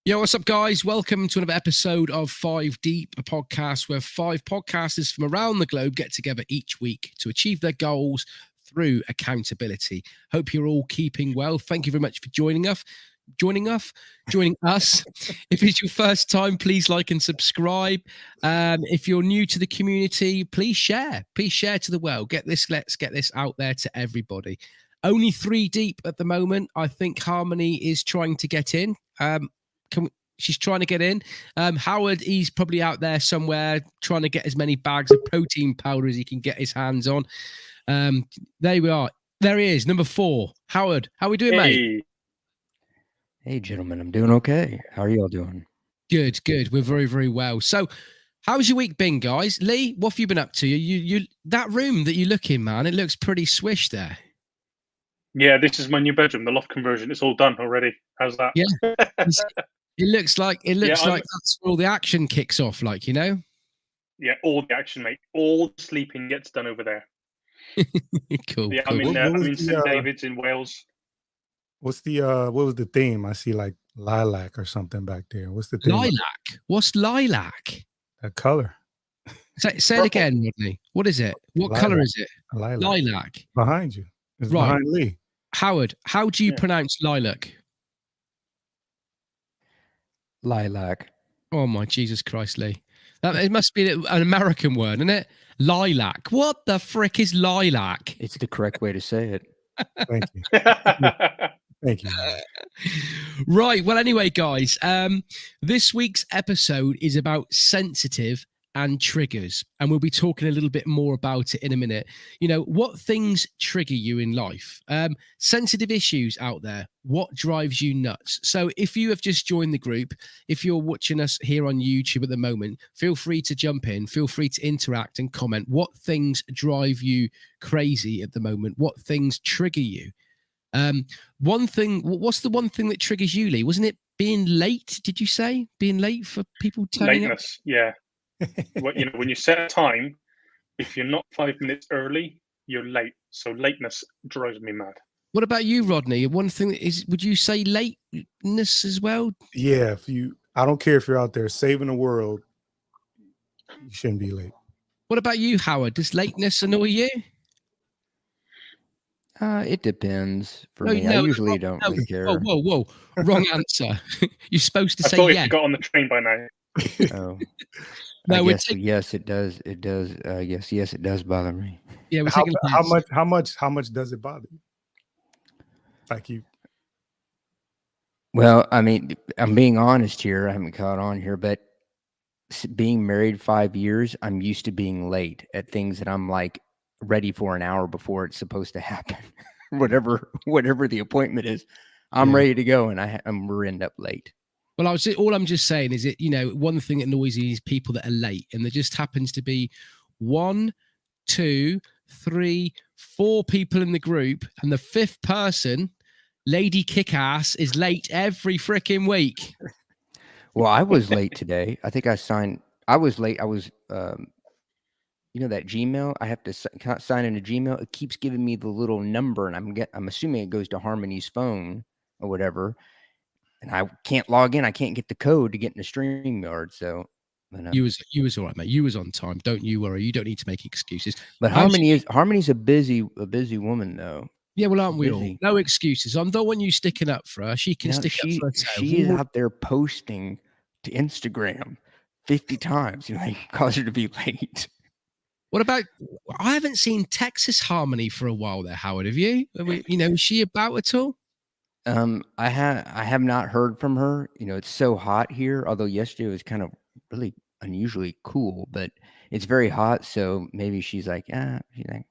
Yo, what's up, guys? Welcome to another episode of Five Deep, a podcast where five podcasters from around the globe get together each week to achieve their goals through accountability. Hope you're all keeping well. Thank you very much for joining us. If it's your first time, please like and subscribe. If you're new to the community, please share to the world. Let's get this out there to everybody. Only 3 deep at the moment. I think Harmony is trying to get in. She's trying to get in. Howard, he's probably out there somewhere trying to get as many bags of protein powder as he can get his hands on. There we are. There he is, number 4. Howard, how are we doing, mate? Hey, gentlemen, I'm doing okay. How are y'all doing? Good. We're very, very well. So, how's your week been, guys? Lee, what have you been up to? You that room that you look in, man, it looks pretty swish there. Yeah, this is my new bedroom, the loft conversion. It's all done already. How's that? Yeah. It looks like that's where all the action kicks off, like, you know? Yeah, all the action, mate. All the sleeping gets done over there. Cool. Yeah, cool. I'm in St. David's in Wales. What's the what was the theme? I see like lilac or something back there. What's the theme? Lilac. What's lilac? That color. Say it again, Rodney. What is it? What color is it? Lilac. Behind you. It's right. Behind Lee. Howard, how do you pronounce lilac? Lilac. Oh my Jesus Christ, Lee. It must be an American word, isn't it? Lilac. What the frick is lilac? It's the correct way to say it. Thank you. Thank you. Right. Well, anyway, guys, this week's episode is about sensitive and triggers, and we'll be talking a little bit more about it in a minute. You know, what things trigger you in life? Sensitive issues out there. What drives you nuts? So if you have just joined the group, if you're watching us here on YouTube at the moment, feel free to jump in, feel free to interact and comment. What things drive you crazy at the moment? What things trigger you? What's the one thing that triggers you, Lee? Wasn't it being late? Did you say being late for people turning Lateness, yeah. When you set a time, if you're not 5 minutes early, you're late. So lateness drives me mad. What about you, Rodney? One thing is, would you say lateness as well? Yeah, I don't care if you're out there saving the world, you shouldn't be late. What about you, Howard? Does lateness annoy you? It depends for me. I usually don't really care. Whoa. Wrong answer. You're supposed to say yes. I thought you got on the train by now. Oh. No, yes, it does. It does. Yes, it does bother me. Yeah, we're how much does it bother you? Like you. Well, I mean, I'm being honest here. I haven't caught on here, but being married 5 years, I'm used to being late at things that I'm like ready for an hour before it's supposed to happen. whatever the appointment is, I'm ready to go, and we're end up late. Well, all I'm just saying is one thing that annoys me is people that are late, and there just happens to be 1, 2, 3, 4 people in the group, and the 5th person, Lady Kickass, is late every freaking week. Well, I was late today. I think I was late. I was, that Gmail. I have to sign into Gmail. It keeps giving me the little number, and I'm assuming it goes to Harmony's phone or whatever. And I can't log in. I can't get the code to get in the StreamYard. So you was all right, mate. You was on time. Don't you worry. You don't need to make excuses. But Harmony's a busy woman, though. Yeah, well, aren't we all? No excuses. I don't want you sticking up for her. She can stick up for herself. She's out there posting to Instagram 50 times. Cause her to be late. What about? I haven't seen Texas Harmony for a while there, Howard. Have you? Is she about at all? I have not heard from her. It's so hot here. Although yesterday was kind of really unusually cool, but it's very hot. So maybe she's like,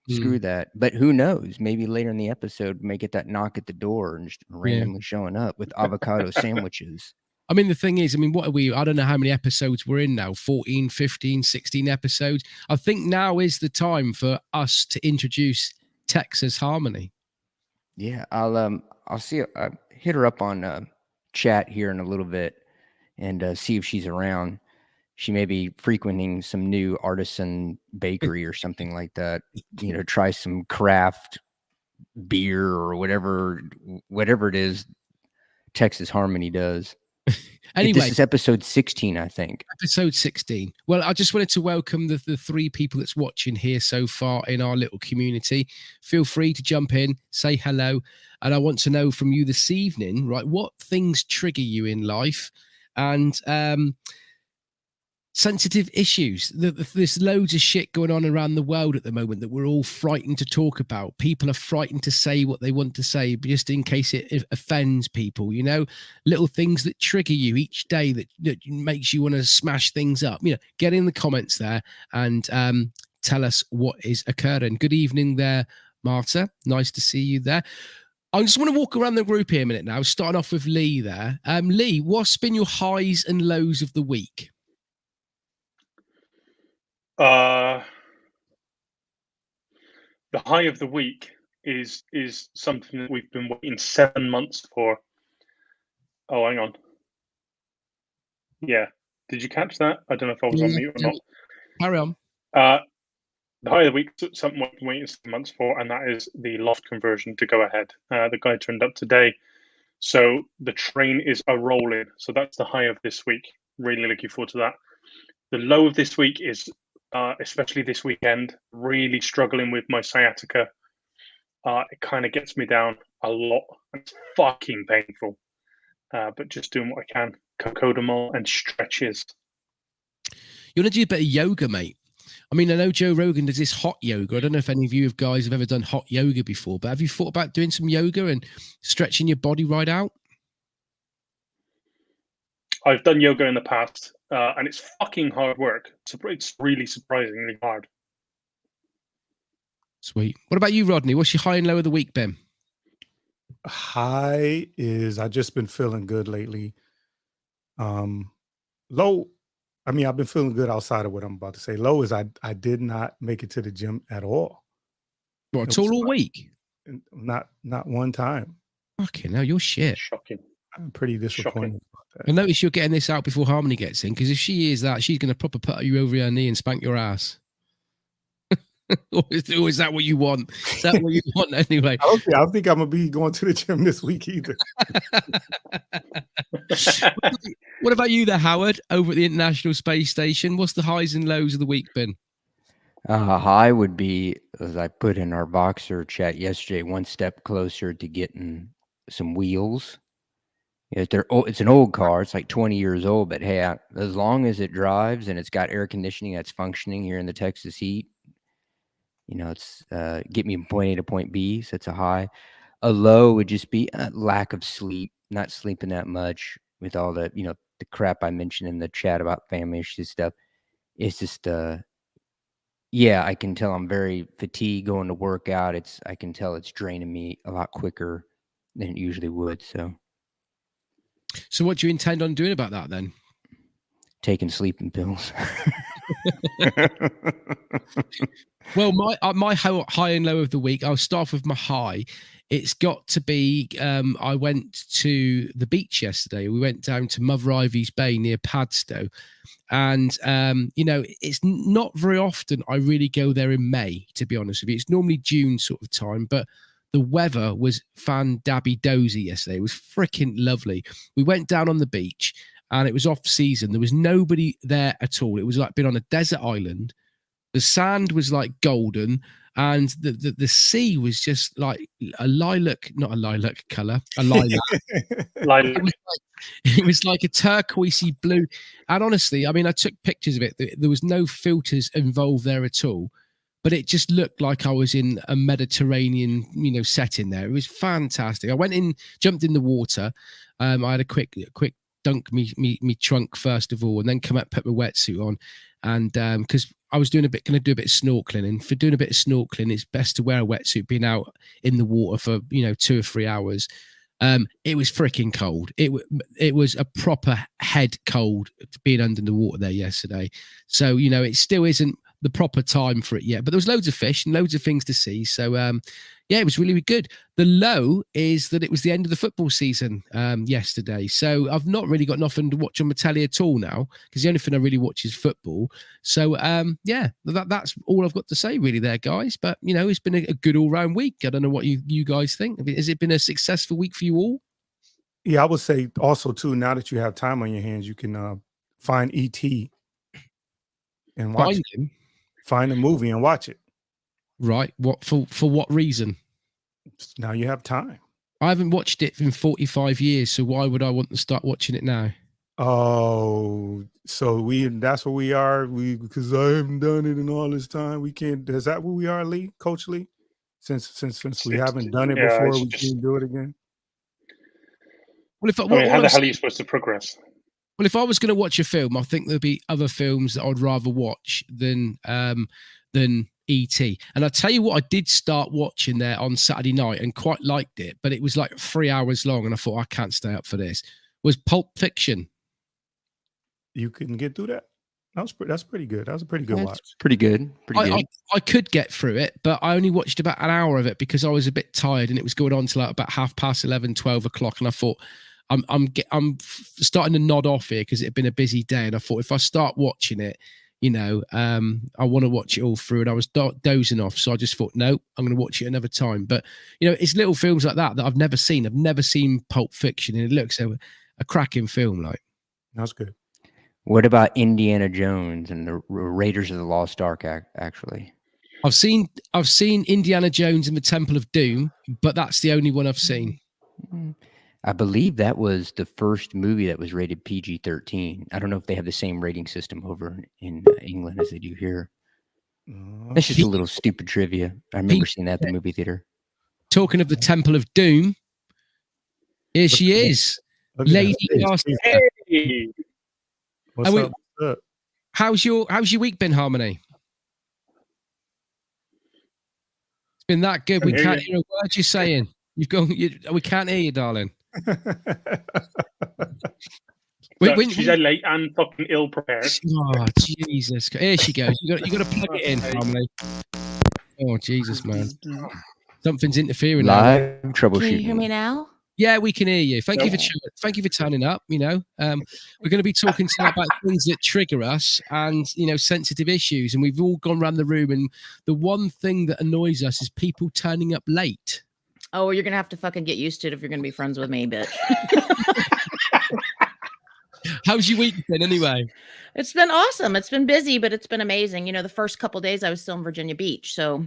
screw that. But who knows? Maybe later in the episode, we may get that knock at the door and just randomly showing up with avocado sandwiches. I mean, the thing is, what are we? I don't know how many episodes we're in now. 14, 15, 16 episodes. I think now is the time for us to introduce Texas Harmony. Yeah, I'll see. Hit her up on chat here in a little bit and see if she's around. She may be frequenting some new artisan bakery or something like that. Try some craft beer or whatever it is Texas Harmony does. Anyway, this is episode 16, I think. Episode 16. Well, I just wanted to welcome the 3 people that's watching here so far in our little community. Feel free to jump in, say hello. And I want to know from you this evening, right, what things trigger you in life and sensitive issues. There's loads of shit going on around the world at the moment that we're all frightened to talk about. People are frightened to say what they want to say just in case it offends people, you know, little things that trigger you each day that makes you want to smash things up. You know, get in the comments there and tell us what is occurring. Good evening there, Marta. Nice to see you there. I just want to walk around the group here a minute now, starting off with Lee there. Lee, what's been your highs and lows of the week? The high of the week is something that we've been waiting 7 months for. Oh, hang on. Yeah. Did you catch that? I don't know if I was on mute or not. Carry on. The high of the week is something we've been waiting 7 months for, and that is the loft conversion to go ahead. The guy turned up today. So the train is a-rolling. So that's the high of this week. Really looking forward to that. The low of this week is, especially this weekend, really struggling with my sciatica. It kind of gets me down a lot. It's fucking painful. But just doing what I can. Cocodamol and stretches. You want to do a bit of yoga, mate? I mean, I know Joe Rogan does this hot yoga. I don't know if any of you guys have ever done hot yoga before, but have you thought about doing some yoga and stretching your body right out? I've done yoga in the past, and it's fucking hard work. It's really surprisingly hard. Sweet. What about you, Rodney? What's your high and low of the week, Ben? High is I've just been feeling good lately. Low, I mean, I've been feeling good outside of what I'm about to say. Low is I did not make it to the gym at all. What, at all week? Not one time. Fucking hell, you're shit. Shocking. I'm pretty disappointed about that. I notice you're getting this out before Harmony gets in, because if she hears that, she's going to proper put you over your knee and spank your ass. or is that what you want? Is that what you want anyway? I don't think I'm going to be going to the gym this week either. What about you there, Howard, over at the International Space Station? What's the highs and lows of the week been? High would be, as I put in our Boxer chat yesterday, one step closer to getting some wheels. It's an old car. It's like 20 years old, but hey, as long as it drives and it's got air conditioning that's functioning here in the Texas heat, you know, it's get me from point A to point B. So it's a high. A low would just be a lack of sleep, not sleeping that much with all the, you know, the crap I mentioned in the chat about family issues stuff. It's just, yeah, I can tell I'm very fatigued going to work out. I can tell it's draining me a lot quicker than it usually would. So what do you intend on doing about that then? Taking sleeping pills. Well, my high and low of the week, I'll start with my high. It's got to be, I went to the beach yesterday. We went down to Mother Ivy's Bay near Padstow. And, you know, it's not very often I really go there in May, to be honest with you. It's normally June sort of time, but the weather was fan-dabby-dozy yesterday. It was freaking lovely. We went down on the beach and it was off season. There was nobody there at all. It was like being on a desert island. The sand was like golden and the sea was just like a lilac, not a lilac color, a lilac. It was like a turquoisey blue. And honestly, I mean, I took pictures of it. There was no filters involved there at all. But it just looked like I was in a Mediterranean, you know, setting there. It was fantastic. I went in, jumped in the water. I had a quick dunk me trunk first of all, and then come up, put my wetsuit on, and because I was going to do a bit of snorkeling, and for doing a bit of snorkeling, it's best to wear a wetsuit, being out in the water for 2 or 3 hours. It was freaking cold. It was a proper head cold being under the water there yesterday. So it still isn't the proper time for it yet, but there was loads of fish and loads of things to see. So yeah, it was really, really good. The low is that it was the end of the football season yesterday. So I've not really got nothing to watch on my telly at all now, because the only thing I really watch is football. So yeah, that's all I've got to say really there, guys. But it's been a good all-round week. I don't know what you guys think. Has it been a successful week for you all? Yeah, I would say also too. Now that you have time on your hands, you can find ET and watch Find it. him. Find a movie and watch it. Right. What for what reason? Now you have time. I haven't watched it in 45 years, so why would I want to start watching it now? Oh, so that's where we are. Because I haven't done it in all this time. We can't. Is that where we are, Lee? Coach Lee? Since we haven't done it Yeah, before, it's we just, can't do it again. Well, if I mean, how all the I'm hell are you saying, supposed to progress? well, if I was going to watch a film, I think there'd be other films that I'd rather watch than E.T. And I tell you what, I did start watching there on Saturday night and quite liked it, but it was like 3 hours long, and I thought I can't stay up for this. Was Pulp Fiction? You couldn't get through that. That's pretty good. That was a pretty good watch. Pretty good. Pretty good. I could get through it, but I only watched about an hour of it because I was a bit tired, and it was going on till like about 11:30, 12 o'clock, and I thought I'm starting to nod off here because it had been a busy day, and I thought if I start watching it, I want to watch it all through, and I was dozing off, so I just thought, no, I'm going to watch it another time. But it's little films like that I've never seen. I've never seen Pulp Fiction, and it looks a cracking film. Like, That's good. What about Indiana Jones and the Raiders of the Lost Ark? Actually, I've seen Indiana Jones and the Temple of Doom, but that's the only one I've seen. I believe that was the first movie that was rated PG-13. I don't know if they have the same rating system over in England as they do here. That's just a little stupid trivia. I remember seeing that at the movie theater. Talking of the Temple of Doom, here she is, Lady Garcia. Hey, What's up? What's up? How's your week been, Harmony? It's been that good. We can't hear a word you're saying. We can't hear you, darling. She's late and fucking ill prepared. Oh, Jesus. Here she goes. You got to plug it in, Harmony. Oh, Jesus, man. Something's interfering Live now. troubleshooting. Can you hear me now? Yeah, we can hear you. Thank you for turning up. We're going to be talking tonight about things that trigger us and sensitive issues. And we've all gone around the room, and the one thing that annoys us is people turning up late. Oh, well, you're gonna have to fucking get used to it if you're gonna be friends with me, bitch. How's your week been anyway? It's been awesome. It's been busy, but it's been amazing. The first couple of days I was still in Virginia Beach, so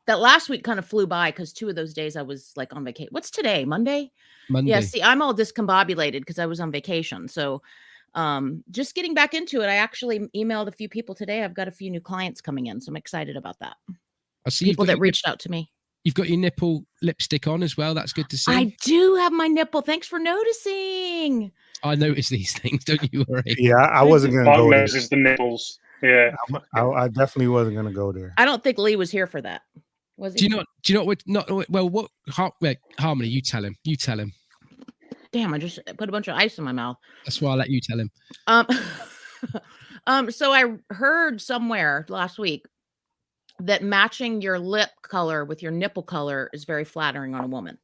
that last week kind of flew by because 2 of those days I was like on vacation. What's today? Monday? Yeah. See, I'm all discombobulated because I was on vacation. So, just getting back into it. I actually emailed a few people today. I've got a few new clients coming in, so I'm excited about that. I see people that reached out to me. You've got your nipple lipstick on as well. That's good to see. I do have my nipple. Thanks for noticing. I notice these things. Don't you worry. Yeah, I wasn't going to go there. The nipples. Yeah, I definitely wasn't going to go there. I don't think Lee was here for that. Was he? Do you know what? Harmony, you tell him. You tell him. Damn, I just put a bunch of ice in my mouth. That's why I let you tell him. So I heard somewhere last week that matching your lip color with your nipple color is very flattering on a woman.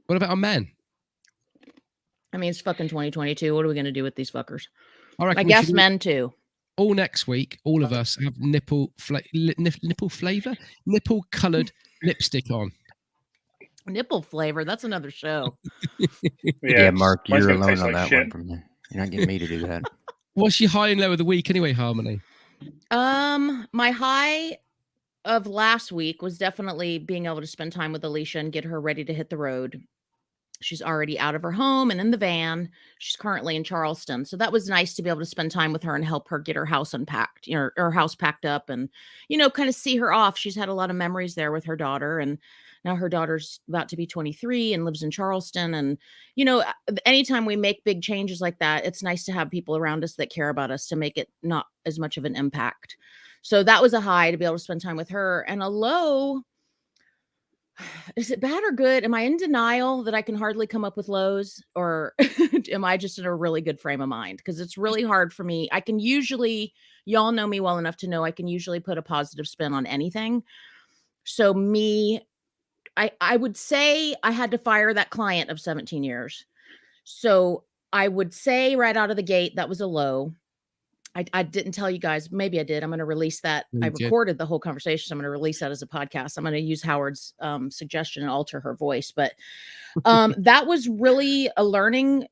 What about on men? I mean, it's fucking 2022. What are we going to do with these fuckers? I guess men too. All next week, all of us have nipple colored lipstick on. Nipple flavor. That's another show. Yeah, Mark, you're alone on that one from there. You're not getting me to do that. What's your high and low of the week anyway, Harmony? My high of last week was definitely being able to spend time with Alicia and get her ready to hit the road. She's already out of her home and in the van. She's currently in Charleston. So that was nice to be able to spend time with her and help her get her house unpacked, her house packed up and, kind of see her off. She's had a lot of memories there with her daughter. And now her daughter's about to be 23 and lives in Charleston. And, anytime we make big changes like that, it's nice to have people around us that care about us to make it not as much of an impact. So that was a high to be able to spend time with her. And a low, is it bad or good? Am I in denial that I can hardly come up with lows, or am I just in a really good frame of mind? Because it's really hard for me. I can usually, y'all know me well enough to know I can usually put a positive spin on anything. So I would say I had to fire that client of 17 years. So I would say right out of the gate, that was a low. I didn't tell you guys. Maybe I did. I'm going to release that. I recorded the whole conversation. So I'm going to release that as a podcast. I'm going to use Howard's suggestion and alter her voice. But that was really a learning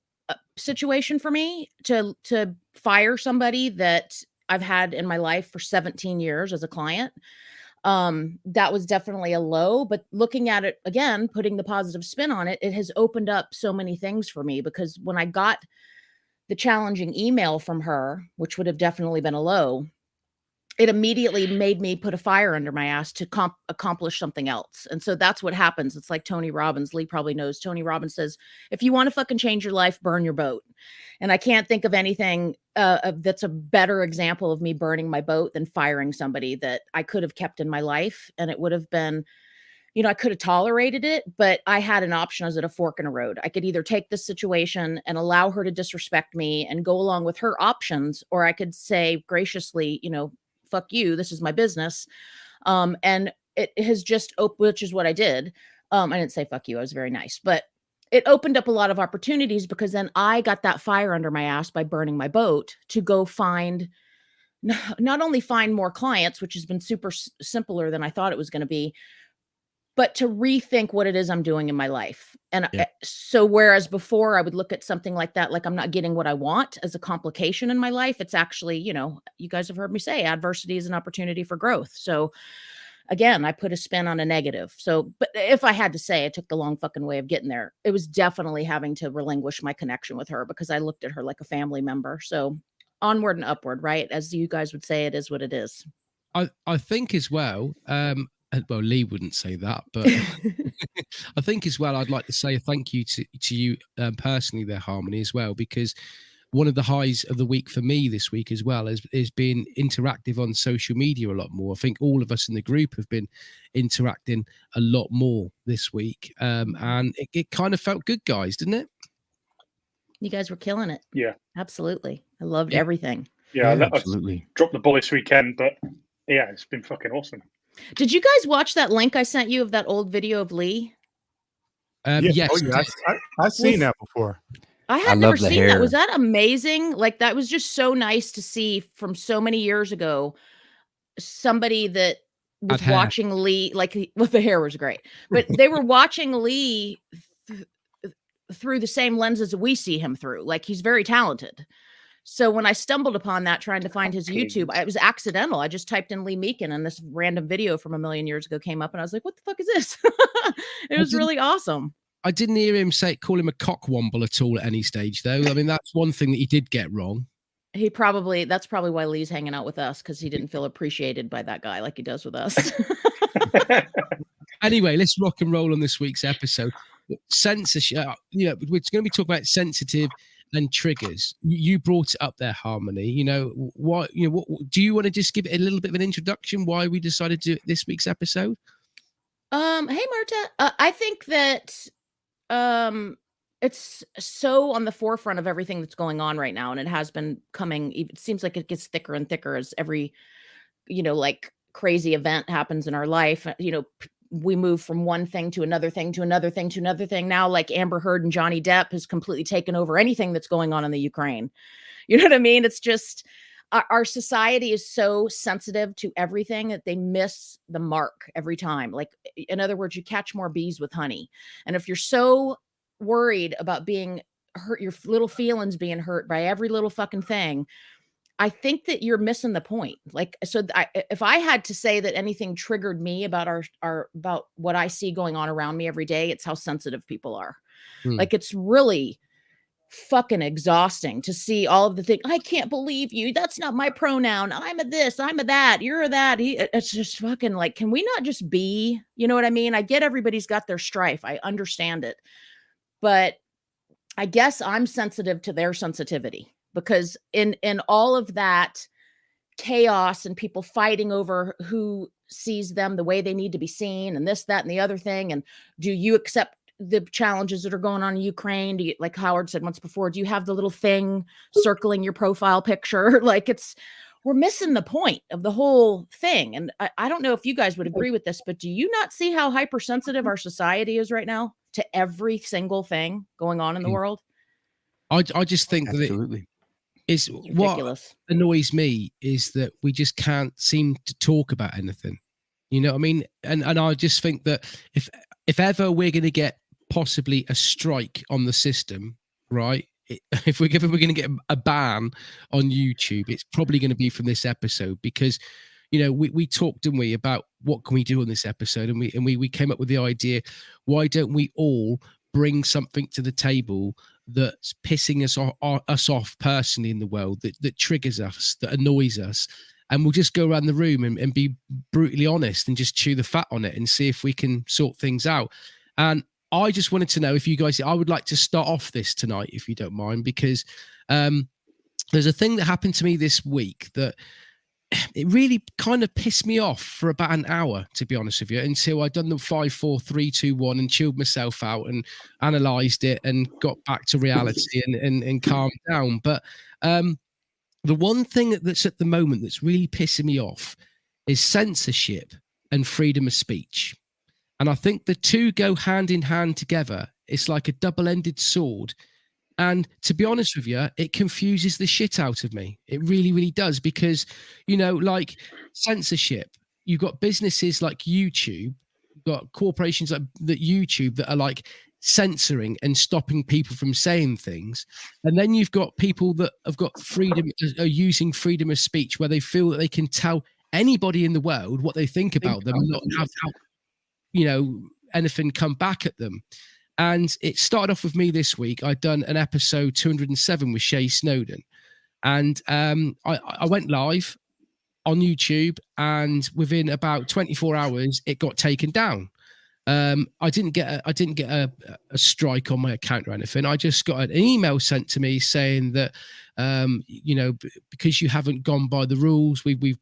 situation for me to fire somebody that I've had in my life for 17 years as a client. That was definitely a low, but looking at it again, putting the positive spin on it, it has opened up so many things for me, because when I got the challenging email from her, which would have definitely been a low, it immediately made me put a fire under my ass to accomplish something else. And so that's what happens. It's like Tony Robbins. Lee probably knows. Tony Robbins says, if you want to fucking change your life, burn your boat. And I can't think of anything that's a better example of me burning my boat than firing somebody that I could have kept in my life. And it would have been, you know, I could have tolerated it, but I had an option. I was at a fork in a road. I could either take this situation and allow her to disrespect me and go along with her options, or I could say graciously, you know, fuck you, this is my business. And it has just which is what I did. I didn't say fuck you. I was very nice, but it opened up a lot of opportunities, because then I got that fire under my ass by burning my boat to go find, not only find more clients, which has been super simpler than I thought it was going to be, but to rethink what it is I'm doing in my life. And so whereas before I would look at something like that, like I'm not getting what I want as a complication in my life, it's actually, you know, you guys have heard me say adversity is an opportunity for growth. So again, I put a spin on a negative. So, but if I had to say, I took the long fucking way of getting there. It was definitely having to relinquish my connection with her, because I looked at her like a family member. So onward and upward, right? As you guys would say, it is what it is. I think as well, well, Lee wouldn't say that, but I think as well, I'd like to say a thank you to you personally there, Harmony, as well, because one of the highs of the week for me this week as well is being interactive on social media a lot more. I think all of us in the group have been interacting a lot more this week, and it kind of felt good, guys, didn't it? You guys were killing it. Yeah, absolutely. I loved everything. Yeah, absolutely. Dropped the ball this weekend, but yeah, it's been fucking awesome. Did you guys watch that link I sent you of that old video of Lee? Yes. Oh, yeah. I've seen that before. I had never seen that. Was that amazing? Like, that was just so nice to see from so many years ago. Somebody that was watching Lee, like, well, the hair was great, but they were watching Lee through the same lenses that we see him through. Like, he's very talented. So when I stumbled upon that, trying to find his YouTube, it was accidental. I just typed in Lee Meakin, and this random video from a million years ago came up, and I was like, what the fuck is this? It was really awesome. I didn't hear him call him a cockwomble at all at any stage, though. I mean, that's one thing that he did get wrong. That's probably why Lee's hanging out with us, because he didn't feel appreciated by that guy like he does with us. Anyway, let's rock and roll on this week's episode. Censorship, we're going to be talking about sensitive and triggers. You brought it up there, Harmony. What do you want to just give it a little bit of an introduction why we decided to do this week's episode? Hey Marta, I think that it's so on the forefront of everything that's going on right now, and it has been coming. It seems like it gets thicker and thicker as every like crazy event happens in our life. We move from one thing to another thing to another thing to another thing. Now, like Amber Heard and Johnny Depp has completely taken over anything that's going on in the Ukraine. You know what I mean? It's just our society is so sensitive to everything that they miss the mark every time. Like, in other words, you catch more bees with honey. And if you're so worried about being hurt, your little feelings being hurt by every little fucking thing, I think that you're missing the point. Like, so if I had to say that anything triggered me about about what I see going on around me every day, it's how sensitive people are. Like, it's really fucking exhausting to see all of the things. I can't believe you. That's not my pronoun. I'm a this, I'm a that, you're a that. It's just fucking like, can we not just be, you know what I mean? I get everybody's got their strife. I understand it. But I guess I'm sensitive to their sensitivity. Because in all of that chaos and people fighting over who sees them the way they need to be seen and this, that, and the other thing, and do you accept the challenges that are going on in Ukraine? Do you, like Howard said once before, do you have the little thing circling your profile picture? Like, we're missing the point of the whole thing. And I don't know if you guys would agree with this, but do you not see how hypersensitive our society is right now to every single thing going on in the world? I just think absolutely. It's what ridiculous. annoys me is that we just can't seem to talk about anything. You know what I mean? And I just think that if ever we're going to get possibly a strike on the system, right? If we're going to get a ban on YouTube, it's probably going to be from this episode because, you know, we talked, didn't we, about what can we do on this episode, and we came up with the idea, why don't we all bring something to the table that's pissing us off personally in the world, that triggers us, that annoys us, and we'll just go around the room and be brutally honest and just chew the fat on it and see if we can sort things out. And I just wanted to know if you guys, I would like to start off this tonight, if you don't mind, because there's a thing that happened to me this week that it really kind of pissed me off for about an hour, to be honest with you, until I'd done the 5, 4, 3, 2, 1 and chilled myself out and analysed it and got back to reality and calmed down. But the one thing that's at the moment that's really pissing me off is censorship and freedom of speech. And I think the two go hand in hand together. It's like a double-ended sword. And to be honest with you, it confuses the shit out of me. It really, really does. Because, you know, like censorship, you've got businesses like YouTube, you've got corporations like YouTube that are like censoring and stopping people from saying things. And then you've got people that have got freedom, are using freedom of speech, where they feel that they can tell anybody in the world what they think about them and not have, you know, anything come back at them. And it started off with me this week. I'd done an episode 207 with Shay Snowden. And I went live on YouTube, and within about 24 hours, it got taken down. I didn't get a strike on my account or anything. I just got an email sent to me saying that, you know, because you haven't gone by the rules, we've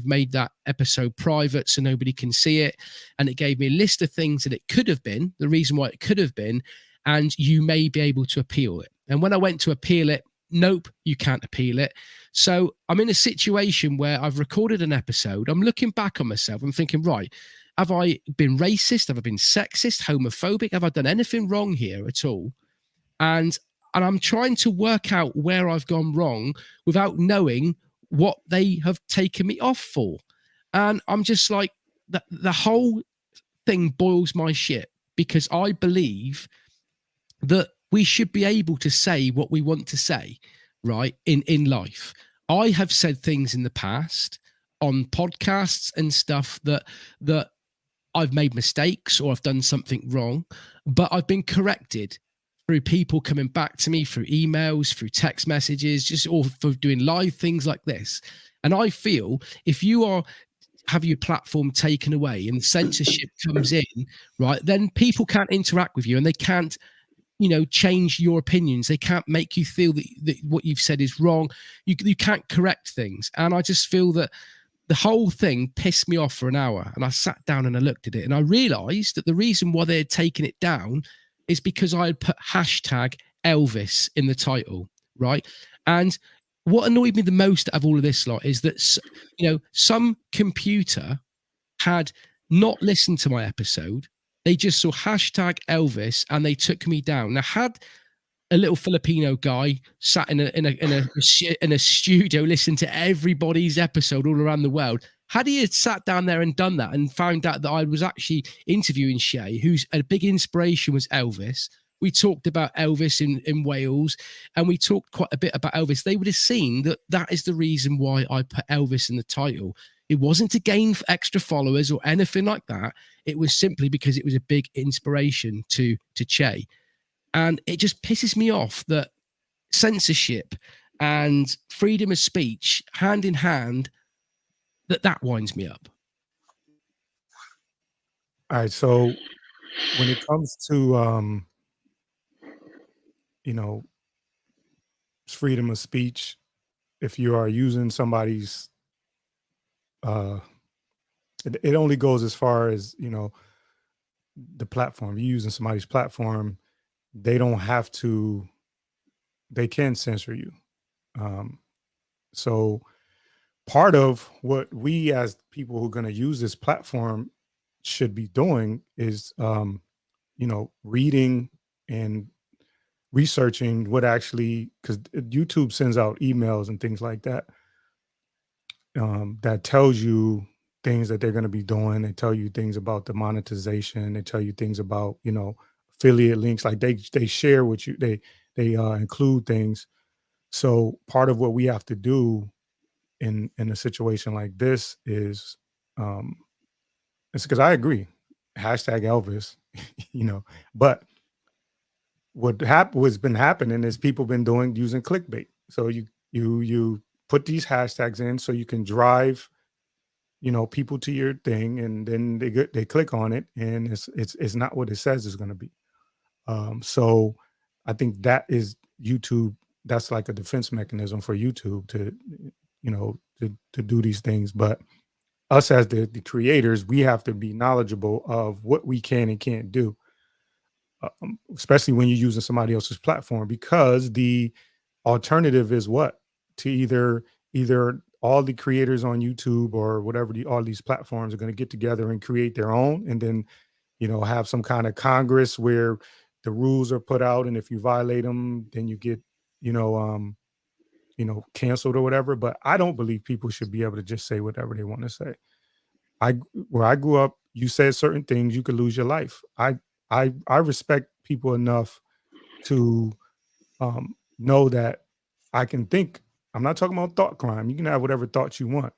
made that episode private so nobody can see it, and it gave me a list of things that it could have been, the reason why it could have been, and you may be able to appeal it. And when I went to appeal it, nope, you can't appeal it. So I'm in a situation where I've recorded an episode. I'm looking back on myself. I'm thinking, right, have I been racist? Have I been sexist, homophobic? Have I done anything wrong here at all? And I'm trying to work out where I've gone wrong without knowing what they have taken me off for. And I'm just like, the whole thing boils my shit, because I believe that we should be able to say what we want to say, right, in life. I have said things in the past on podcasts and stuff that I've made mistakes or I've done something wrong, but I've been corrected through people coming back to me, through emails, through text messages, just or for doing live things like this. And I feel if you have your platform taken away and censorship comes in, right, then people can't interact with you and they can't, you know, change your opinions. They can't make you feel that what you've said is wrong. You can't correct things. And I just feel that the whole thing pissed me off for an hour, and I sat down and I looked at it, and I realized that the reason why they had taken it down is because I had put hashtag Elvis in the title, right? And what annoyed me the most out of all of this lot is that, you know, some computer had not listened to my episode. They just saw hashtag Elvis and they took me down. Now, had a little Filipino guy sat in a studio, listened to everybody's episode all around the world, had he had sat down there and done that and found out that I was actually interviewing Shay, who's a big inspiration was Elvis. We talked about Elvis in Wales, and we talked quite a bit about Elvis. They would have seen that that is the reason why I put Elvis in the title. It wasn't to gain extra followers or anything like that. It was simply because it was a big inspiration to Che. And it just pisses me off that censorship and freedom of speech, hand in hand, that winds me up. All right. So when it comes to, you know, freedom of speech, if you are using somebody's, it only goes as far as, you know, the platform. You're using somebody's platform, they don't have to, they can censor you. So part of what we as people who are going to use this platform should be doing is, you know, reading and researching what actually, because YouTube sends out emails and things like that, that tells you things that they're going to be doing. They tell you things about the monetization. They tell you things about, affiliate links. Like they share with you. They include things. So part of what we have to do in a situation like this is, it's because I agree. Hashtag Elvis, but what's been happening is people been using clickbait. So you put these hashtags in so you can drive, people to your thing, and then they click on it, and it's not what it says it's going to be. So I think that is YouTube. That's like a defense mechanism for YouTube to, to do these things. But us as the creators, we have to be knowledgeable of what we can and can't do, especially when you're using somebody else's platform, because the alternative is what? To either all the creators on YouTube or whatever all these platforms are going to get together and create their own, and then have some kind of Congress where the rules are put out, and if you violate them, then you get canceled or whatever. But I don't believe people should be able to just say whatever they want to say. Where I grew up, you said certain things, you could lose your life. I respect people enough to know that I can think. I'm not talking about thought crime. You can have whatever thoughts you want,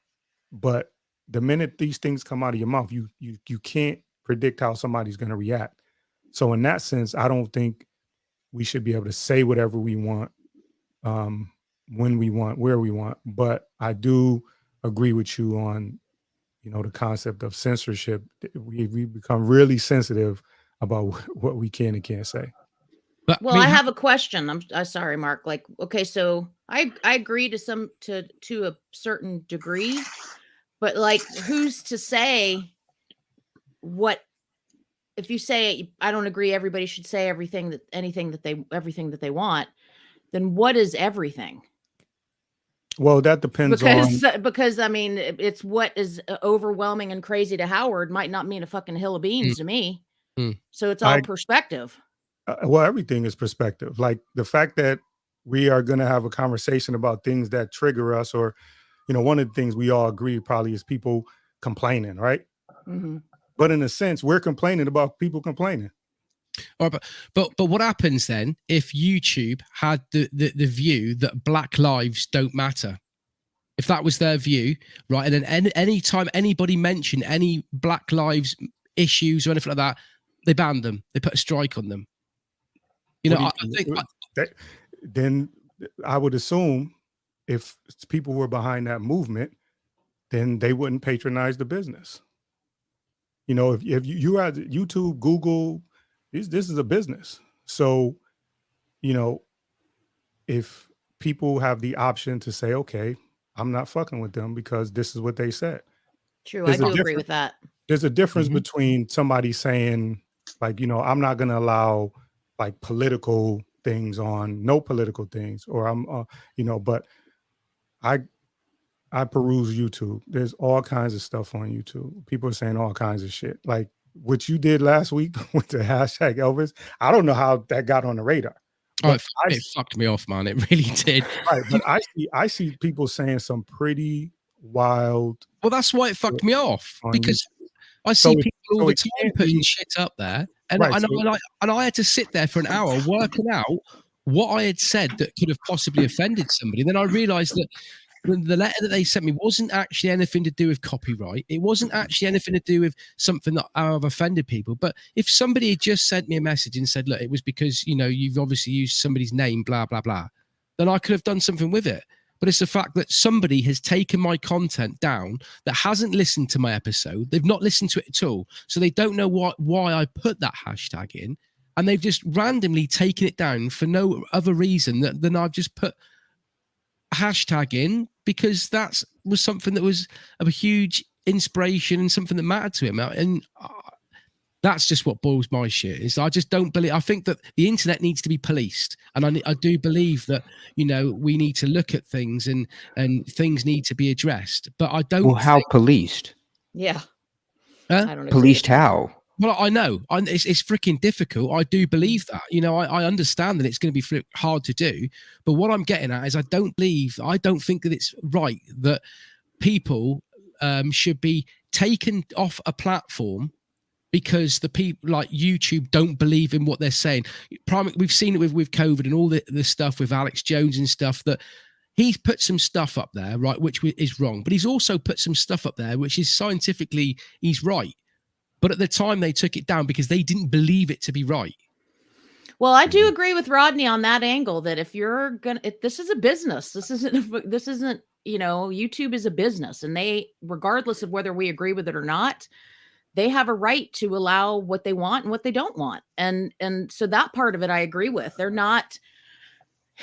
but the minute these things come out of your mouth, you can't predict how somebody's going to react. So in that sense, I don't think we should be able to say whatever we want, when we want, where we want. But I do agree with you on, the concept of censorship. We become really sensitive about what we can and can't say. But Well, I have a question. I'm sorry, Mark. Like, okay, so I agree to a certain degree, but like, who's to say what? If you say I don't agree, everybody should say everything that they want. Then what is everything? Well, that depends because I mean, it's what is overwhelming and crazy to Howard might not mean a fucking hill of beans to me. So it's all perspective. Well, everything is perspective. Like the fact that we are going to have a conversation about things that trigger us, or, one of the things we all agree probably is people complaining, right? Mm-hmm. But in a sense, we're complaining about people complaining. All right, but what happens then if YouTube had the view that Black lives don't matter? If that was their view, right, and then any time anybody mentioned any Black lives issues or anything like that, they banned them. They put a strike on them. I think then I would assume if people were behind that movement, then they wouldn't patronize the business. If you had YouTube, Google, this is a business. So, if people have the option to say, okay, I'm not fucking with them because this is what they said. True, I do agree with that. There's a difference between somebody saying, like, I'm not going to allow like political things on, no political things, or I'm, but I peruse YouTube. There's all kinds of stuff on YouTube. People are saying all kinds of shit. Like what you did last week with the hashtag Elvis. I don't know how that got on the radar. Oh, it fucked me off, man. It really did. Right, but I see people saying some pretty wild. Well, that's why it fucked me off, because I see people all the time putting shit up there, and I had to sit there for an hour working out what I had said that could have possibly offended somebody. Then I realized that the letter that they sent me wasn't actually anything to do with copyright. It wasn't actually anything to do with something that I've offended people. But if somebody had just sent me a message and said, look, it was because, you've obviously used somebody's name, blah, blah, blah, then I could have done something with it. But it's the fact that somebody has taken my content down that hasn't listened to my episode. They've not listened to it at all. So they don't know why I put that hashtag in. And they've just randomly taken it down for no other reason than I've just put hashtag in, because that was something that was of a huge inspiration and something that mattered to him. And that's just what boils my shit. Is I just don't believe. I think that the internet needs to be policed, and I do believe that we need to look at things and things need to be addressed. But I don't. Well, how policed? Yeah. Huh? I don't Policed how? Well, I know it's freaking difficult. I do believe that. I understand that it's going to be hard to do. But what I'm getting at is I don't think that it's right that people should be taken off a platform because the people like YouTube don't believe in what they're saying. We've seen it with COVID and all the stuff with Alex Jones and stuff, that he's put some stuff up there, right, which is wrong. But he's also put some stuff up there which is scientifically he's right. But at the time they took it down because they didn't believe it to be right. Well, I do agree with Rodney on that angle, that if you're this is a business. This isn't, YouTube is a business, and they, regardless of whether we agree with it or not, they have a right to allow what they want and what they don't want. And so that part of it I agree with. They're not,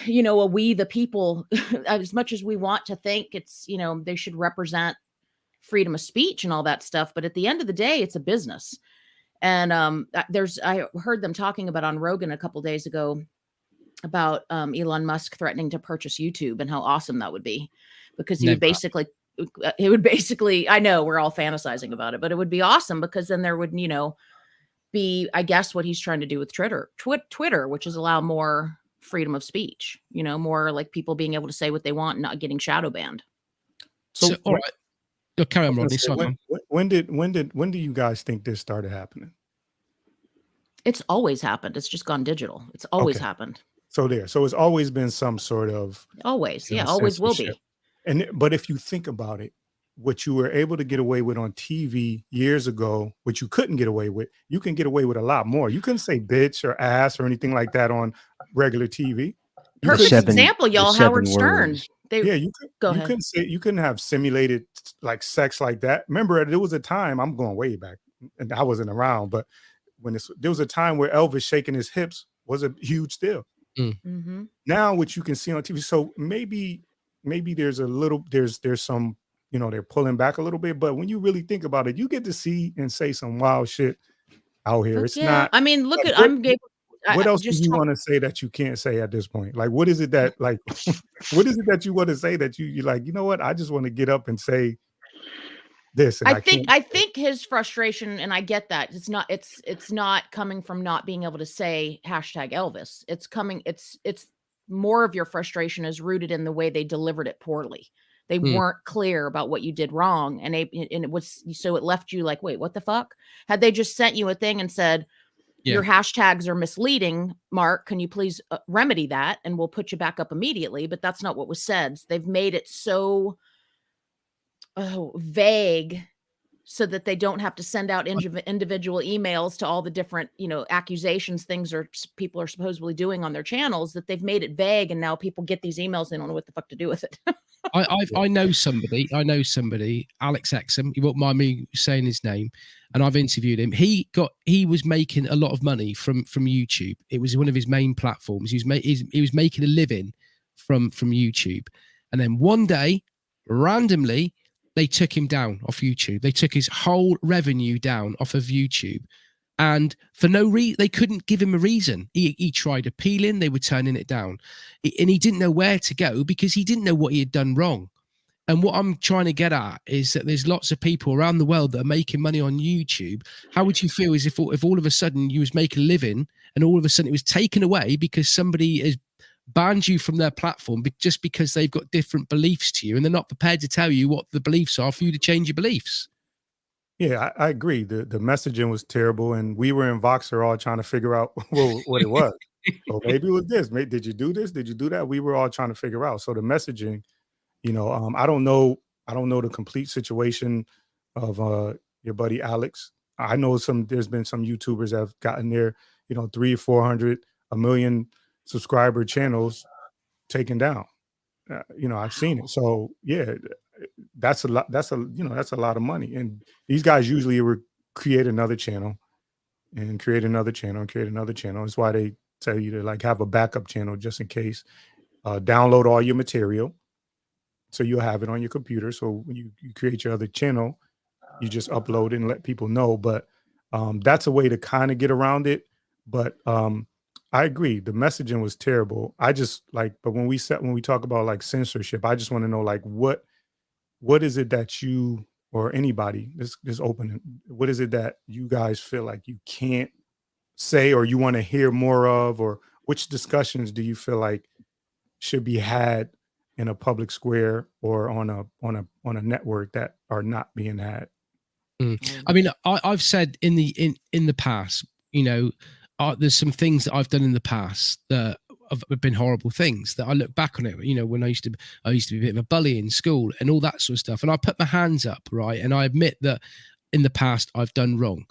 we the people, as much as we want to think it's, they should represent freedom of speech and all that stuff. But at the end of the day, it's a business. And I heard them talking about on Rogan a couple days ago about Elon Musk threatening to purchase YouTube and how awesome that would be, because it would basically, I know we're all fantasizing about it, but it would be awesome, because then there would, be, I guess, what he's trying to do with Twitter, which is allow more freedom of speech, more like people being able to say what they want and not getting shadow banned. So all right. Carry on, Rodney. When do you guys think this started happening? It's always happened. It's just gone digital. It's always happened. So it's always been some sort of always will be. But if you think about it, what you were able to get away with on TV years ago, what you couldn't get away with, you can get away with a lot more. You couldn't say bitch or ass or anything like that on regular TV. Perfect example, y'all. Howard Stern. You couldn't have simulated like sex like that. Remember, there was a time, I'm going way back and I wasn't around, but there was a time where Elvis shaking his hips was a huge deal. Mm-hmm. Now, what you can see on TV, so maybe there's there's some, they're pulling back a little bit, but when you really think about it, you get to see and say some wild shit out here. It's not. I mean, look at what else do you want to say that you can't say at this point? Like, what is it that what is it that you want to say that you're like, you know what? I just want to get up and say this. And I think his frustration, and I get that, it's not coming from not being able to say #Elvis. It's more of your frustration is rooted in the way they delivered it poorly. They weren't clear about what you did wrong, and it left you like, wait, what the fuck? Had they just sent you a thing and said, your hashtags are misleading, Mark, can you please remedy that, and we'll put you back up immediately? But that's not what was said. They've made it so vague so that they don't have to send out individual emails to all the different, accusations, things people are supposedly doing on their channels, that they've made it vague. And now people get these emails, they don't know what the fuck to do with it. I know somebody, Alex Exum, you won't mind me saying his name, and I've interviewed him. He was making a lot of money from YouTube. It was one of his main platforms. He was making a living from YouTube. And then one day, randomly, they took him down off YouTube. They took his whole revenue down off of YouTube. And for no reason, they couldn't give him a reason. He tried appealing, they were turning it down. And he didn't know where to go because he didn't know what he had done wrong. And what I'm trying to get at is that there's lots of people around the world that are making money on YouTube. How would you feel if all of a sudden you was making a living and all of a sudden it was taken away because somebody has banned you from their platform just because they've got different beliefs to you and they're not prepared to tell you what the beliefs are for you to change your beliefs? Yeah, I agree. The messaging was terrible, and we were in Voxer all trying to figure out what it was. So maybe it was this. Maybe, did you do this? Did you do that? We were all trying to figure out. So the messaging, I don't know the complete situation of your buddy Alex. I know there's been some YouTubers that have gotten their 300, 400, 1 million subscriber channels taken down. I've seen it. So yeah, that's a lot. That's a lot of money. And these guys usually would create another channel and create another channel and create another channel. That's why they tell you to have a backup channel just in case. Download all your material so you'll have it on your computer. So when you create your other channel, you just upload it and let people know. But that's a way to kind of get around it. But I agree. The messaging was terrible. I just but when we talk about censorship, I just want to know what is it that you or anybody, this open, what is it that you guys feel like you can't say or you want to hear more of, or which discussions do you feel like should be had in a public square or on a network that are not being had? I mean, I've said in the past, there's some things that I've done in the past that have been horrible things that I look back on it. When I used to be a bit of a bully in school and all that sort of stuff, and I put my hands up, right, and I admit that in the past I've done wrong.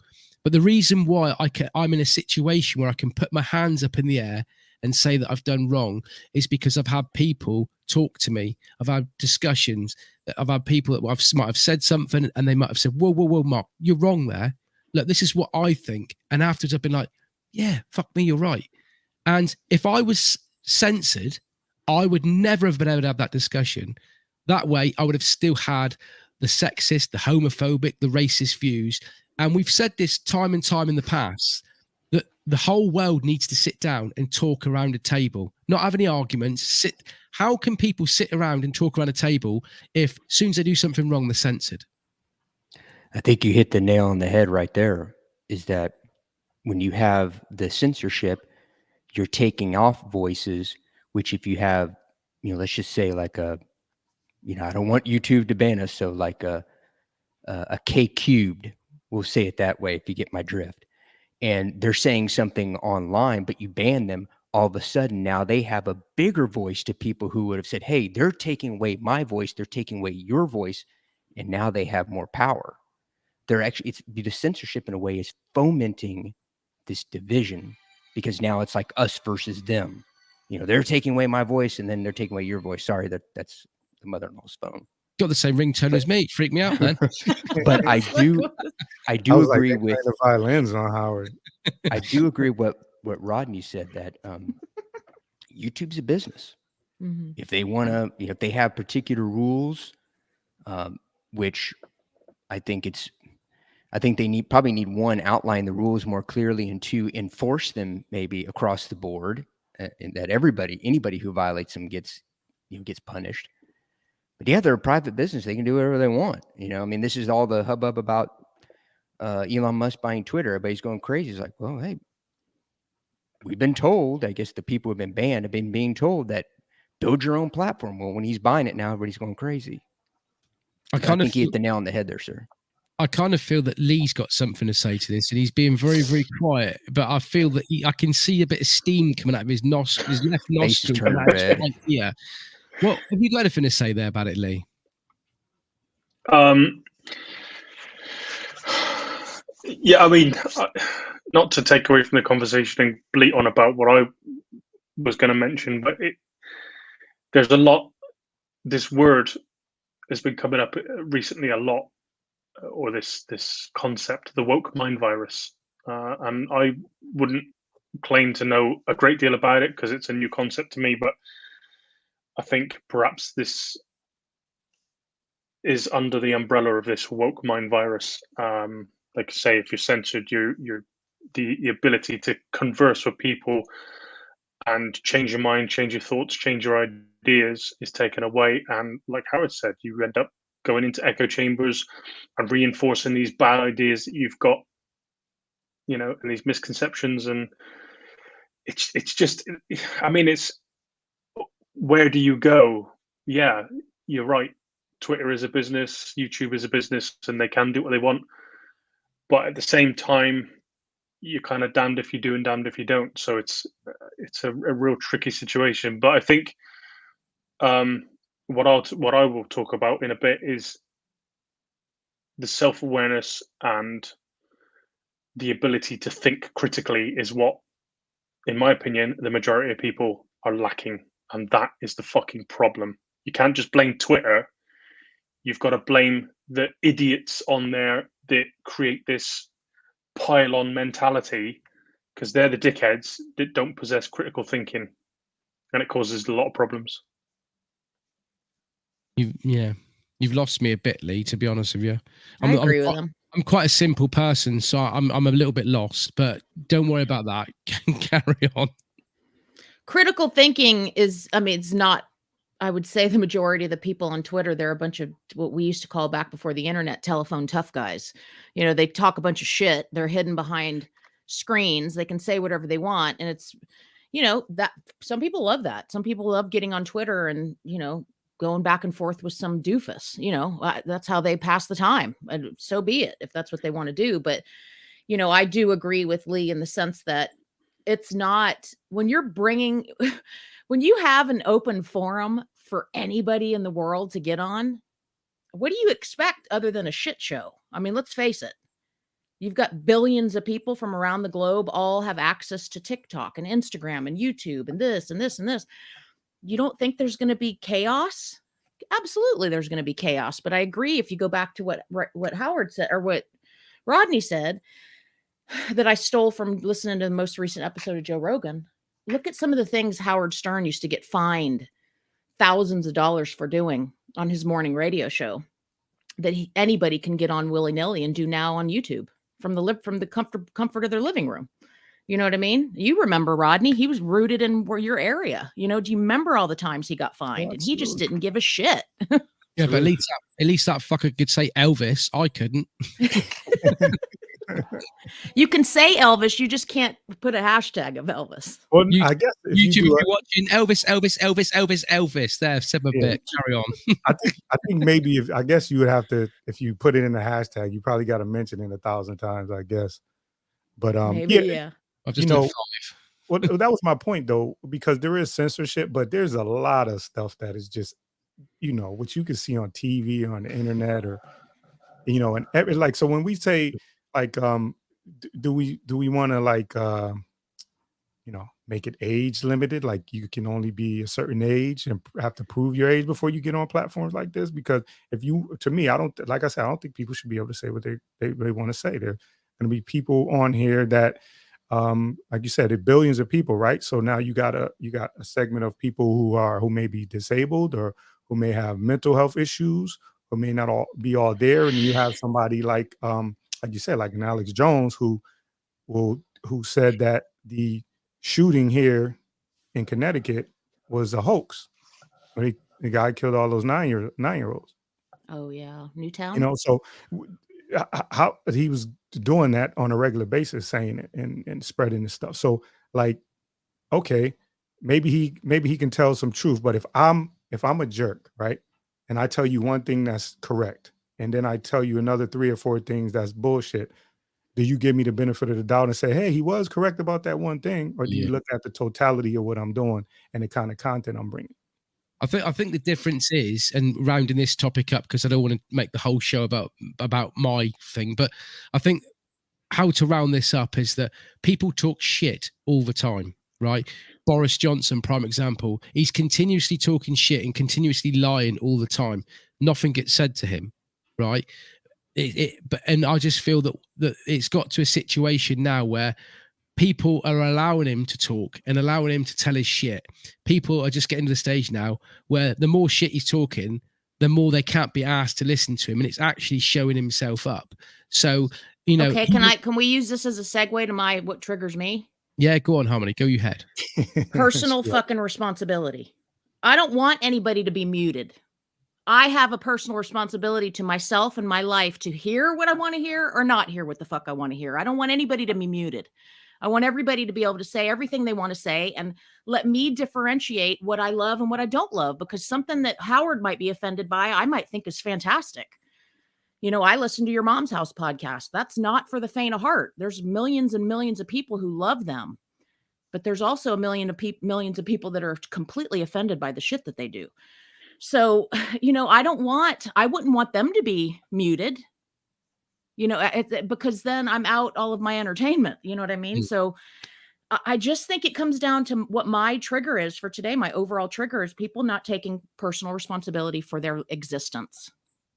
But the reason why I'm in a situation where I can put my hands up in the air and say that I've done wrong is because I've had people talk to me. I've had discussions. I've had people that might have said something and they might have said, whoa, Mark, you're wrong there. Look, this is what I think. And afterwards I've been like, yeah, fuck me, you're right. And if I was censored, I would never have been able to have that discussion. That way I would have still had the sexist, the homophobic, the racist views. And we've said this time and time in the past, that the whole world needs to sit down and talk around a table, not have any arguments. How can people sit around and talk around a table if as soon as they do something wrong, they're censored? I think you hit the nail on the head right there, is that when you have the censorship, you're taking off voices, which if you have, let's just say like I don't want YouTube to ban us. So like a K cubed, we'll say it that way, if you get my drift. And they're saying something online, but you ban them, all of a sudden now they have a bigger voice to people who would have said, hey, they're taking away my voice, they're taking away your voice, and now they have more power. The censorship in a way is fomenting this division, because now it's like us versus them. They're taking away my voice and then they're taking away your voice. Sorry, that's the mother-in-law's phone. Got the same ringtone as me. Freak me out, man. But I do agree like, with the violins on Howard. I do agree what Rodney said, that YouTube's a business. Mm-hmm. If they want to, if they have particular rules, which I think they probably need, one, outline the rules more clearly, and two, enforce them maybe across the board, and that anybody who violates them gets punished. But yeah, they're a private business. They can do whatever they want. This is all the hubbub about Elon Musk buying Twitter. Everybody's going crazy. It's like, well, hey, we've been told, I guess the people who have been banned have been being told that build your own platform. Well, when he's buying it now, everybody's going crazy. I think he hit the nail on the head there, sir. I kind of feel that Lee's got something to say to this, and he's being very, very quiet. But I feel that I can see a bit of steam coming out of his left nostril. Red. Yeah. What have you got anything to say there about it, Lee? Yeah, I mean, not to take away from the conversation and bleat on about what I was going to mention, but there's a lot. This word has been coming up recently a lot, or this concept, the woke mind virus, and I wouldn't claim to know a great deal about it because it's a new concept to me, but I think perhaps this is under the umbrella of this woke mind virus. Like say, if you're censored, the ability to converse with people and change your mind, change your thoughts, change your ideas is taken away. And like Howard said, you end up going into echo chambers and reinforcing these bad ideas that you've got, and these misconceptions. And it's just, I mean, it's, where do you go? Yeah, you're right. Twitter is a business, YouTube is a business, and they can do what they want. But at the same time, you're kind of damned if you do and damned if you don't. So it's a real tricky situation. But I think what I will talk about in a bit is the self-awareness and the ability to think critically is what, in my opinion, the majority of people are lacking. And that is the fucking problem. You can't just blame Twitter. You've got to blame the idiots on there that create this pile-on mentality, because they're the dickheads that don't possess critical thinking, and it causes a lot of problems. You've lost me a bit, Lee, to be honest with you. I agree with him. I'm quite a simple person, so I'm a little bit lost, but don't worry about that. Carry on. Critical thinking is, it's not I would say the majority of the people on Twitter, they're a bunch of what we used to call back before the internet telephone tough guys. You know, they talk a bunch of shit. They're hidden behind screens. They can say whatever they want. And it's, you know, that some people love that. Some people love getting on Twitter and, you know, going back and forth with some doofus. You know, that's how they pass the time. And so be it if that's what they want to do. But, you know, I do agree with Lee in the sense that it's not when you're bringing when you have an open forum for anybody in the world to get on, what do you expect other than a shit show? I mean, let's face it. You've got billions of people from around the globe all have access to TikTok and Instagram and YouTube and this and this and this. You don't think there's going to be chaos? Absolutely, there's going to be chaos. But I agree. If you go back to what Howard said or what Rodney said, that I stole from listening to the most recent episode of Joe Rogan. Look at some of the things Howard Stern used to get fined thousands of dollars for doing on his morning radio show that anybody can get on willy-nilly and do now on YouTube from the comfort of their living room. You know what I mean? You remember Rodney, he was rooted in your area. You know, do you remember all the times he got fined? And he just didn't give a shit. Yeah, but at least that fucker could say Elvis. I couldn't. You can say Elvis, you just can't put a hashtag of Elvis. Well, I guess if YouTube, you if you're watching Elvis. There, said a bit. Carry on. I think maybe I guess you would have to, if you put it in the hashtag, you probably got to mention it 1,000 times, I guess. But Maybe, yeah. I've just you know, 5. well, that was my point though, because there is censorship, but there's a lot of stuff that is just, you know, what you can see on TV or on the internet, or you know, and like, so when we say like, do we want to like, you know, make it age limited, like you can only be a certain age and have to prove your age before you get on platforms like this? Because if you, to me, I don't, like I said, I don't think people should be able to say what they want to say. There are going to be people on here that, like you said, billions of people, right? So now you got a segment of people who may be disabled or who may have mental health issues, who may not be all there, and you have somebody like you said, like an Alex Jones who said that the shooting here in Connecticut was a hoax. The guy killed all those 9-year-olds. Oh yeah, Newtown. You know, so how he was doing that on a regular basis, saying it and spreading this stuff. So like, okay, maybe he can tell some truth, but if I'm a jerk, right, and I tell you one thing that's correct, and then I tell you another 3 or 4 things that's bullshit, do you give me the benefit of the doubt and say, hey, he was correct about that one thing? Or do you look at the totality of what I'm doing and the kind of content I'm bringing? I think the difference is, and rounding this topic up, because I don't want to make the whole show about my thing, but I think how to round this up is that people talk shit all the time, right? Boris Johnson, prime example, he's continuously talking shit and continuously lying all the time. Nothing gets said to him, right? And I just feel that it's got to a situation now where people are allowing him to talk and allowing him to tell his shit. People are just getting to the stage now where the more shit he's talking, the more they can't be asked to listen to him, and it's actually showing himself up. So, you know. Okay, can we use this as a segue to what triggers me? Yeah, go on, Harmony. Go ahead. Personal fucking responsibility. I don't want anybody to be muted. I have a personal responsibility to myself and my life to hear what I want to hear or not hear what the fuck I want to hear. I don't want anybody to be muted. I want everybody to be able to say everything they want to say and let me differentiate what I love and what I don't love, because something that Howard might be offended by, I might think is fantastic. You know, I listen to your Mom's House podcast. That's not for the faint of heart. There's millions and millions of people who love them, but there's also millions of people that are completely offended by the shit that they do. So, you know, I wouldn't want them to be muted, you know, because then I'm out all of my entertainment. You know what I mean? So I just think it comes down to what my trigger is for today. My overall trigger is people not taking personal responsibility for their existence.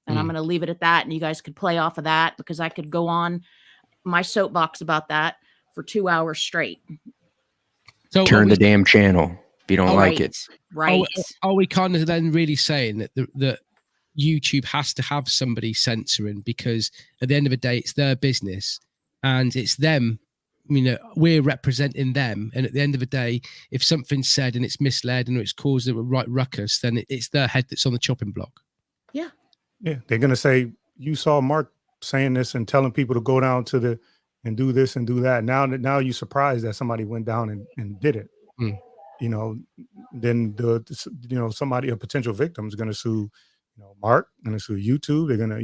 And I'm going to leave it at that. And you guys could play off of that, because I could go on my soapbox about that for 2 hours straight. So turn the damn channel if you don't like it. Right. Are we kind of then really saying that YouTube has to have somebody censoring, because at the end of the day, it's their business and it's them we're representing them, and at the end of the day, if something's said and it's misled and it's caused a right ruckus, then it's their head that's on the chopping block. Yeah. They're gonna say you saw Mark saying this and telling people to go down to and do this and do that. Now you're surprised that somebody went down and did it. Then a potential victim is gonna sue Mark, gonna sue YouTube. They're gonna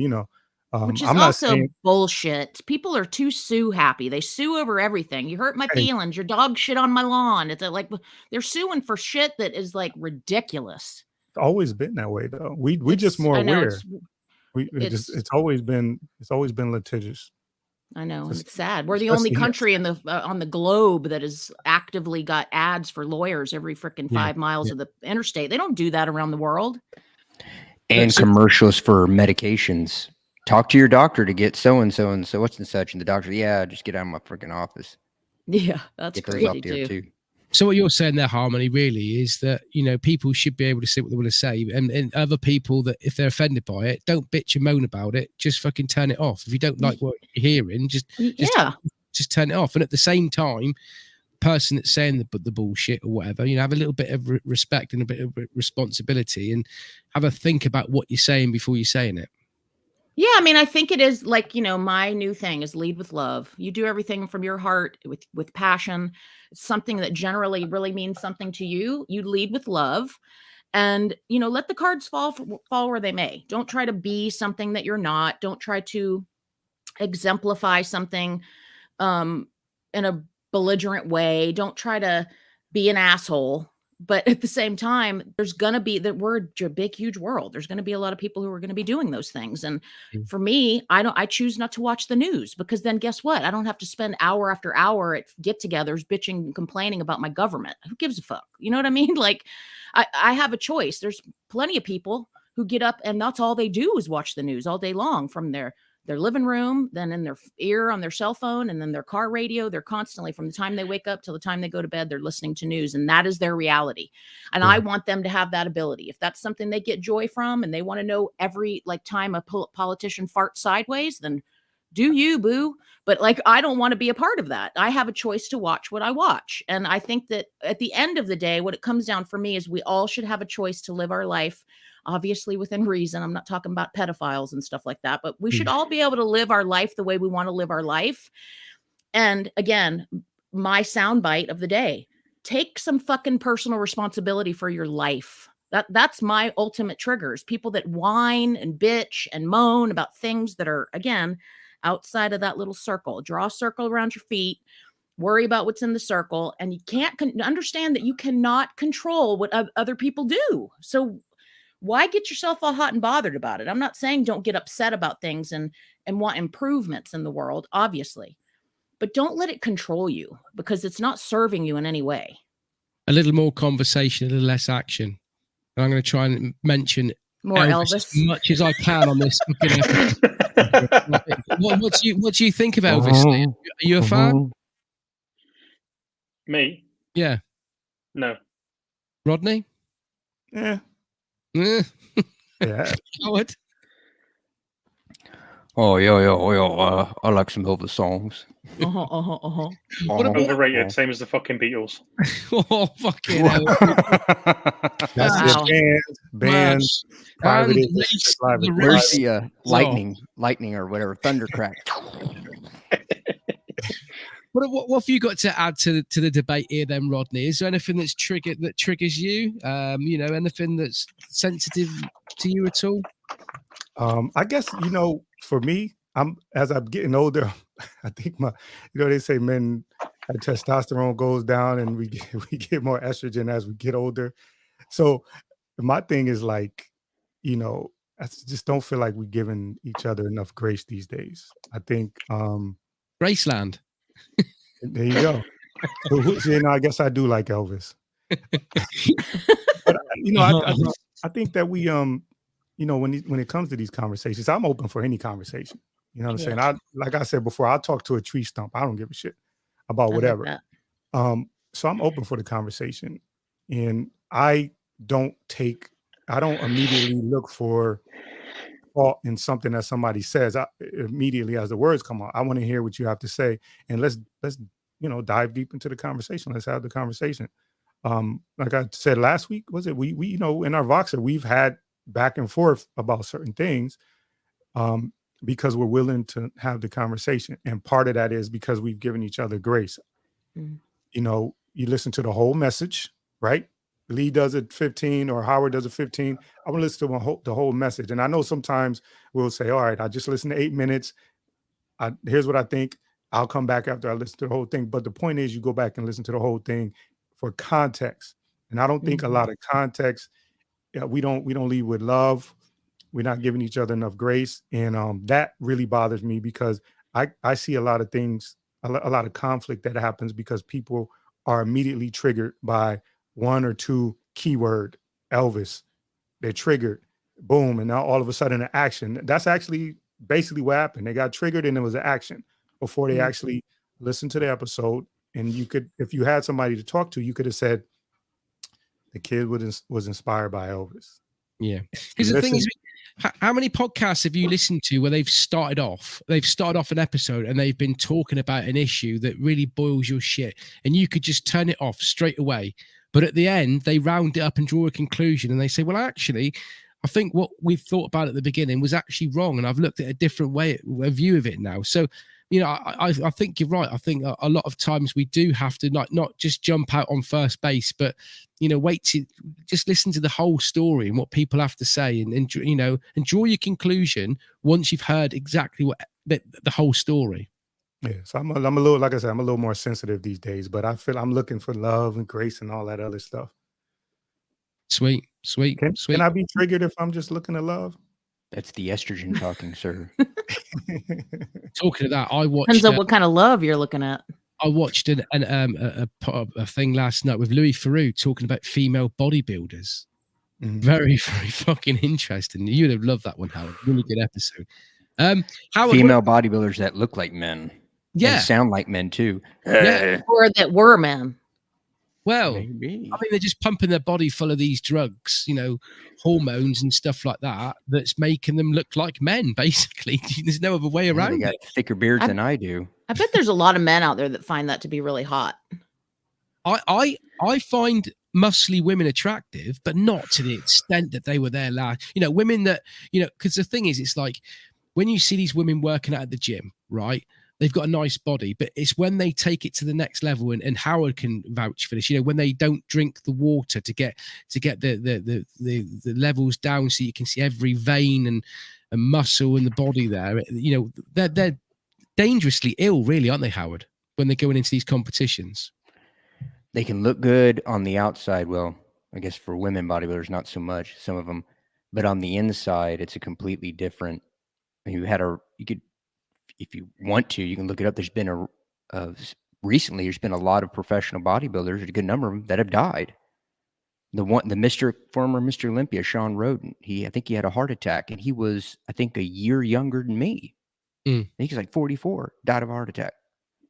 Which is I'm not also saying bullshit. People are too sue happy. They sue over everything. You hurt my Hey. feelings. Your dog shit on my lawn. It's like they're suing for shit that is like ridiculous. it's always been that way though. We just It's- more I know aware. it's- It's always been litigious. I know, and Just- it's sad. We're the only especially- country in the on the globe that has actively got ads for lawyers every freaking 5 miles of the interstate. They don't do that around the world. And commercials for medications. Talk to your doctor to get so and so what's and such, and the doctor, just get out of my freaking office. Yeah, that's Get those up crazy there too. too. So what you're saying there, Harmony, really is that people should be able to say what they want to say, and other people that if they're offended by it, don't bitch and moan about it. Just fucking turn it off. If you don't like what you're hearing, just turn it off. And at the same time, person that's saying the bullshit or whatever, have a little bit of respect and a bit of responsibility, and have a think about what you're saying before you're saying it. Yeah, I mean, I think it is like, my new thing is lead with love. You do everything from your heart with passion. It's something that generally really means something to you. You lead with love, and, let the cards fall where they may. Don't try to be something that you're not. Don't try to exemplify something in a belligerent way. Don't try to be an asshole. But at the same time, there's going to be that we're a big, huge world. There's going to be a lot of people who are going to be doing those things. And for me, I choose not to watch the news, because then guess what? I don't have to spend hour after hour at get-togethers bitching and complaining about my government. Who gives a fuck? You know what I mean? Like I have a choice. There's plenty of people who get up and that's all they do is watch the news all day long from their living room, then in their ear on their cell phone, and then their car radio. They're constantly, from the time they wake up till the time they go to bed, they're listening to news, and that is their reality. And I want them to have that ability. If that's something they get joy from, and they want to know every time a politician farts sideways, then do you, boo. But I don't want to be a part of that. I have a choice to watch what I watch. And I think that at the end of the day, what it comes down for me is we all should have a choice to live our life, obviously within reason. I'm not talking about pedophiles and stuff like that, but we should all be able to live our life the way we want to live our life. And again, my soundbite of the day, take some fucking personal responsibility for your life. That's my ultimate triggers. People that whine and bitch and moan about things that are, again, outside of that little circle. Draw a circle around your feet, worry about what's in the circle, and you can't understand that you cannot control what other people do. So why get yourself all hot and bothered about it? I'm not saying don't get upset about things and want improvements in the world, obviously, but don't let it control you, because it's not serving you in any way. A little more conversation, a little less action. And I'm going to try and mention More Elvis. as much as I can on this fucking episode. What do you think of Elvis? Are you a fan? Me? Yeah. No. Rodney? Yeah. Yeah. Howard? Oh yeah. I like some Elvis songs. Overrated, same as the fucking Beatles. Oh, fucking hell. That's Wow. it. Bands, private And issues, the Where's race. the lightning or whatever, thunder crack? What have you got to add to the debate here, then, Rodney? Is there anything that triggers you? Anything that's sensitive to you at all? I guess for me, as I'm getting older, I think they say men testosterone goes down and we get more estrogen as we get older. So my thing is I just don't feel like we're giving each other enough grace these days. I think Graceland. there you go. So, I guess I do like Elvis. But I think that we when it comes to these conversations, I'm open for any conversation. You know what I'm saying? Like I said before, I'll talk to a tree stump. I don't give a shit about whatever. Like So I'm open for the conversation, and I don't immediately look for fault in something that somebody says. Immediately as the words come out, I want to hear what you have to say, and let's dive deep into the conversation. Let's have the conversation. Like I said last week, was it we in our Voxer, we've had back and forth about certain things because we're willing to have the conversation. And part of that is because we've given each other grace. Mm. You listen to the whole message, right? Lee does it 15 or Howard does it 15. I want to listen to the whole message. And I know sometimes we'll say, all right, I just listened to 8 minutes. Here's what I think. I'll come back after I listen to the whole thing. But the point is you go back and listen to the whole thing for context. And I don't think a lot of context, we don't lead with love. We're not giving each other enough grace. And that really bothers me because I see a lot of things, a lot of conflict that happens because people are immediately triggered by one or two keyword, Elvis. They're triggered, boom, and now all of a sudden an action. That's actually basically what happened. They got triggered and it was an action before they actually listened to the episode. And you could, if you had somebody to talk to, you could have said the kid was inspired by Elvis. Yeah. Because the thing is, how many podcasts have you listened to where they've started off an episode and they've been talking about an issue that really boils your shit and you could just turn it off straight away. But at the end, they round it up and draw a conclusion and they say, well, actually, I think what we thought about at the beginning was actually wrong. And I've looked at a different a view of it now. So, I think you're right. I think a lot of times we do have to not just jump out on first base, but, wait to just listen to the whole story and what people have to say and draw your conclusion once you've heard exactly what the whole story. Yeah. So I'm a little, like I said, I'm a little more sensitive these days, but I feel I'm looking for love and grace and all that other stuff. Sweet. Can I be triggered if I'm just looking to love? That's the estrogen talking, sir. Talking of that, I watched. Depends on what kind of love you're looking at. I watched a thing last night with Louis Theroux talking about female bodybuilders. Mm-hmm. Very, very fucking interesting. You'd have loved that one, Howard. Really good episode. Howard, female bodybuilders that look like men. Yeah. And sound like men too. Yeah. Or that were men. Well, maybe. I mean, they're just pumping their body full of these drugs, hormones and stuff like that, that's making them look like men, basically. There's no other way around it. They got thicker beards than I do. I bet there's a lot of men out there that find that to be really hot. I find muscly women attractive, but not to the extent that they were there last. Women that, because the thing is, it's like when you see these women working out at the gym, right? They've got a nice body, but it's when they take it to the next level, and Howard can vouch for this. When they don't drink the water to get the levels down, so you can see every vein and muscle in the body there. They're dangerously ill, really, aren't they, Howard? When they're going into these competitions, they can look good on the outside. Well, I guess for women bodybuilders, not so much. Some of them, but on the inside, it's a completely different. If you want to, you can look it up. There's been recently, there's been a lot of professional bodybuilders, a good number of them that have died. The former Mr. Olympia, Sean Roden, I think he had a heart attack, and he was, I think, a year younger than me. I think he's like 44, died of a heart attack.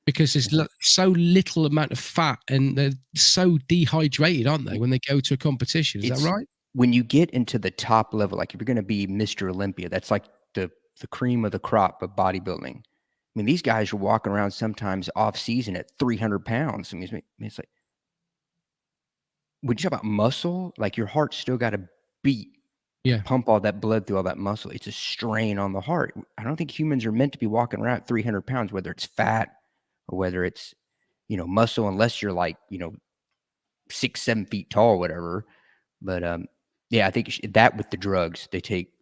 Because there's so little amount of fat, and they're so dehydrated, aren't they, when they go to a competition? Is that right? When you get into the top level, like if you're going to be Mr. Olympia, that's like the cream of the crop of bodybuilding. I mean, these guys are walking around sometimes off season at 300 pounds. I mean, it's like, when you talk about muscle, like your heart's still got to beat, pump all that blood through all that muscle. It's a strain on the heart. I don't think humans are meant to be walking around at 300 pounds, whether it's fat or whether it's, muscle, unless you're like, 6-7 feet tall, whatever. But I think that with the drugs they take,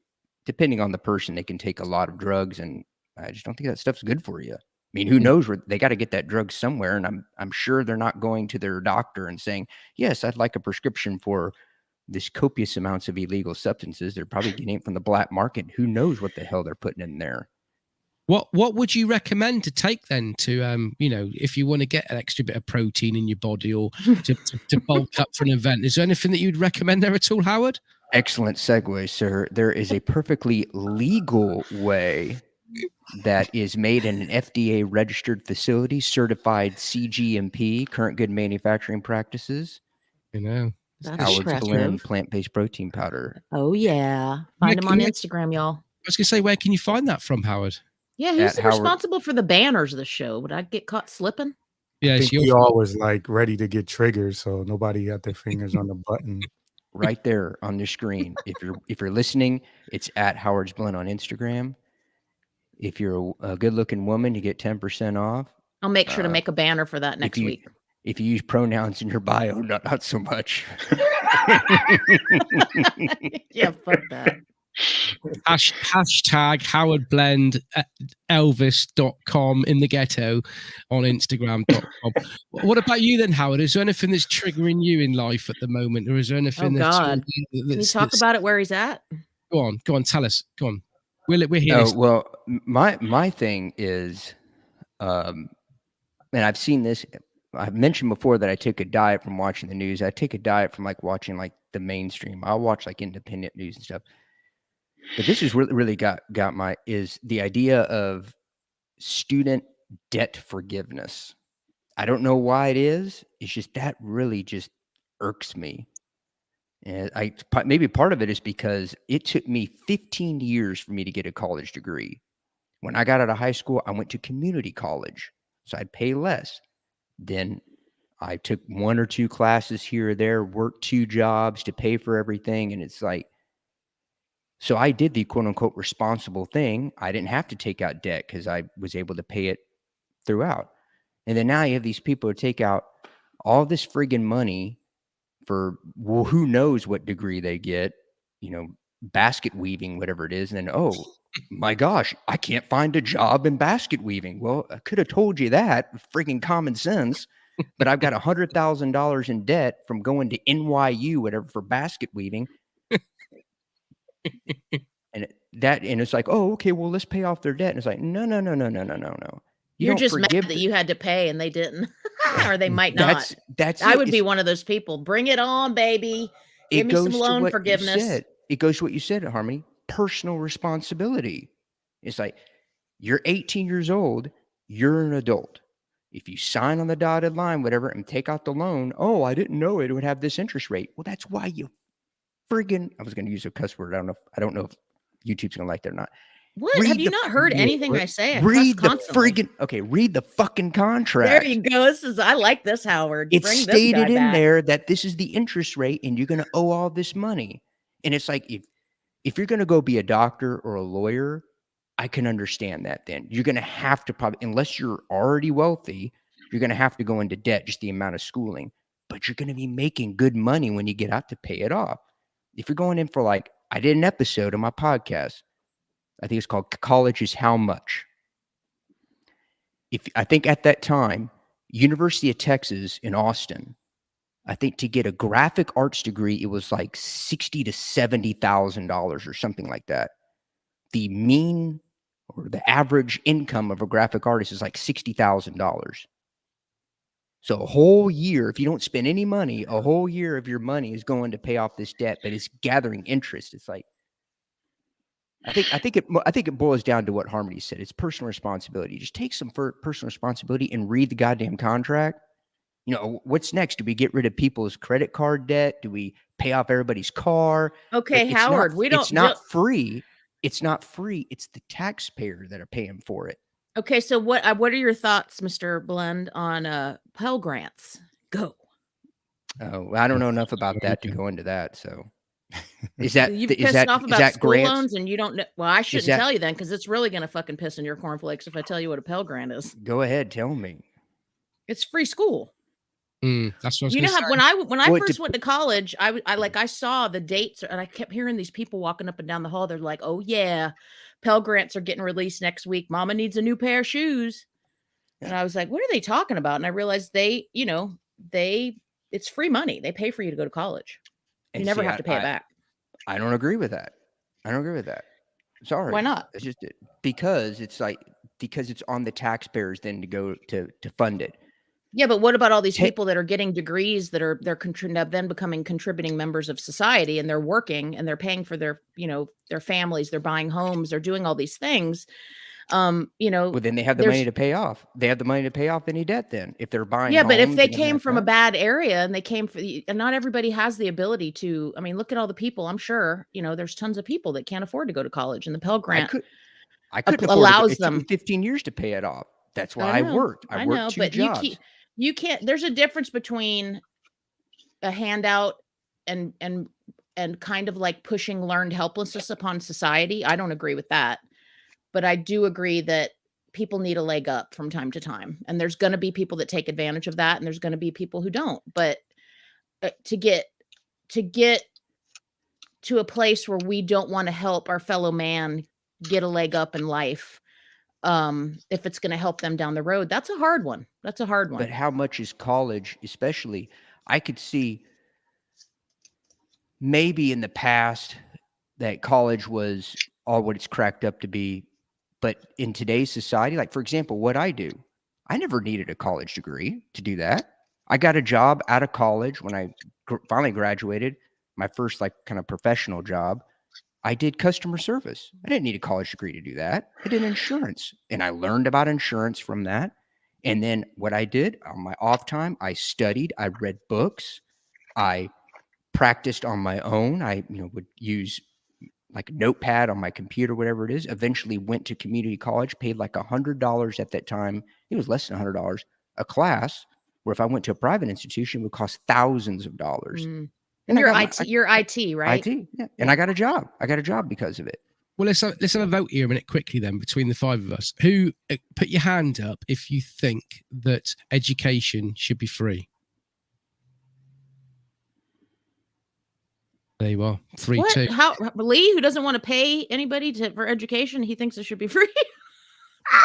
depending on the person, they can take a lot of drugs, and I just don't think that stuff's good for you. I mean, who knows where they got to get that drug somewhere, and I'm sure they're not going to their doctor and saying, "Yes, I'd like a prescription for this copious amounts of illegal substances." They're probably getting it from the black market. Who knows what the hell they're putting in there? What would you recommend to take then to if you want to get an extra bit of protein in your body or to bulk up for an event? Is there anything that you'd recommend there at all, Howard? Excellent segue, sir. There is a perfectly legal way that is made in an FDA registered facility, certified CGMP, current good manufacturing practices. That's Howard's Blend plant-based protein powder. Oh yeah, find him on Instagram, y'all. I was gonna say, where can you find that from, Howard? Yeah, who's responsible for the banners of the show? Would I get caught slipping? Yeah, think it's your we fault. all was like ready to get triggered, so nobody got their fingers on the button. Right there on the screen. If you're listening, it's at Howard's Blend on Instagram. If you're a good-looking woman, you get 10% off. I'll make sure to Uh, make a banner for that next week. If you use pronouns in your bio, not so much. Yeah, fuck that. Hashtag Howard Blend Elvis.com in the ghetto on Instagram.com. What about you then, Howard? Is there anything that's triggering you in life at the moment, or is there anything Oh that's God. Can you talk about it where he's at? Go on, tell us. Go on. We're here. Oh, well, my thing is, and I've seen this. I've mentioned before that I take a diet from watching the news. I take a diet from like watching like the mainstream. I'll watch like independent news and stuff. But this has really got is the idea of student debt forgiveness. I don't know why it is. It's just that really just irks me. And maybe part of it is because it took me 15 years for me to get a college degree. When I got out of high school, I went to community college, so I'd pay less. Then I took 1 or 2 classes here or there, worked 2 jobs to pay for everything. And it's like, so I did the quote unquote responsible thing. I didn't have to take out debt because I was able to pay it throughout. And then now you have these people who take out all this friggin' money for, well, who knows what degree they get, basket weaving, whatever it is. And then, oh my gosh, I can't find a job in basket weaving. Well, I could have told you that, friggin' common sense. But I've got $100,000 in debt from going to NYU, whatever, for basket weaving. And it's like, oh, okay, well, let's pay off their debt. And it's like, no. You're just mad that you had to pay and they didn't, or they might not. That's I would be one of those people. Bring it on, baby. Give me some loan forgiveness. It goes to what you said, Harmony. Personal responsibility. It's like, you're 18 years old. You're an adult. If you sign on the dotted line, whatever, and take out the loan, oh, I didn't know it would have this interest rate. Well, that's why you friggin', I was going to use a cuss word. I don't know if YouTube's going to like that or not. What? Have you not heard anything I say? Read the fucking contract. There you go. I like this, Howard. It's stated in there that this is the interest rate and you're going to owe all this money. And it's like, if you're going to go be a doctor or a lawyer, I can understand that then. You're going to have to probably, unless you're already wealthy, you're going to have to go into debt, just the amount of schooling. But you're going to be making good money when you get out to pay it off. If you're going in for like, I did an episode of my podcast. I think it's called College is How Much. I think at that time, University of Texas in Austin, I think to get a graphic arts degree, it was like $60,000 to $70,000 or something like that. The mean or the average income of a graphic artist is like $60,000. So a whole year, if you don't spend any money, a whole year of your money is going to pay off this debt, but it's gathering interest. It's like, I think it boils down to what Harmony said. It's personal responsibility. Just take some personal responsibility and read the goddamn contract. What's next? Do we get rid of people's credit card debt? Do we pay off everybody's car? Okay, Howard, it's not free. It's not free. It's the taxpayer that are paying for it. Okay, so what are your thoughts, Mr. Blend, on Pell Grants? Go. Oh, I don't know enough about that to go into that. So, is that you've pissed off about school grants? loans and you don't know? Well, I shouldn't tell you then, because it's really going to fucking piss in your cornflakes if I tell you what a Pell Grant is. Go ahead, tell me. It's free school. That's what I was you know say. when I first went to college, I saw the dates and I kept hearing these people walking up and down the hall. They're like, "Oh yeah, Pell Grants are getting released next week. Mama needs a new pair of shoes." And I was like, "What are they talking about?" And I realized it's free money. They pay for you to go to college. You never have to pay it back. I don't agree with that. Sorry. Why not? It's just because it's on the taxpayers then to go to fund it. Yeah, but what about all these people that are getting degrees they're then becoming contributing members of society, and they're working and they're paying for their families, they're buying homes, they're doing all these things. Well, then they have the money to pay off. They have the money to pay off any debt then if they're buying. Yeah, but if they came from a bad area and and not everybody has the ability to. I mean, look at all the people. I'm sure there's tons of people that can't afford to go to college, and the Pell Grant I couldn't allows it took me 15 years to pay it off. That's why I worked. I worked 2 jobs. You can't. There's a difference between a handout and kind of like pushing learned helplessness upon society. I don't agree with that, but I do agree that people need a leg up from time to time, and there's going to be people that take advantage of that, and there's going to be people who don't. But to get to a place where we don't want to help our fellow man get a leg up in life, if it's going to help them down the road, that's a hard one. That's a hard one. But how much is college, especially? I could see maybe in the past that college was all what it's cracked up to be. But in today's society, like, for example, what I do, I never needed a college degree to do that. I got a job out of college when I finally graduated, my first like kind of professional job. I did customer service. I didn't need a college degree to do that. I did insurance, and I learned about insurance from that. And then what I did on my off time, I studied, I read books, I practiced on my own. I, would use like a notepad on my computer, whatever it is. Eventually went to community college, paid like $100 at that time. It was less than $100 a class, where if I went to a private institution, it would cost thousands of dollars. And you're IT, right? IT, yeah. And I got a job. I got a job because of it. Well, let's have a vote here a minute quickly then between the five of us. Who put your hand up if you think that education should be free? There you are. 3-2. How Lee, who doesn't want to pay anybody for education, he thinks it should be free.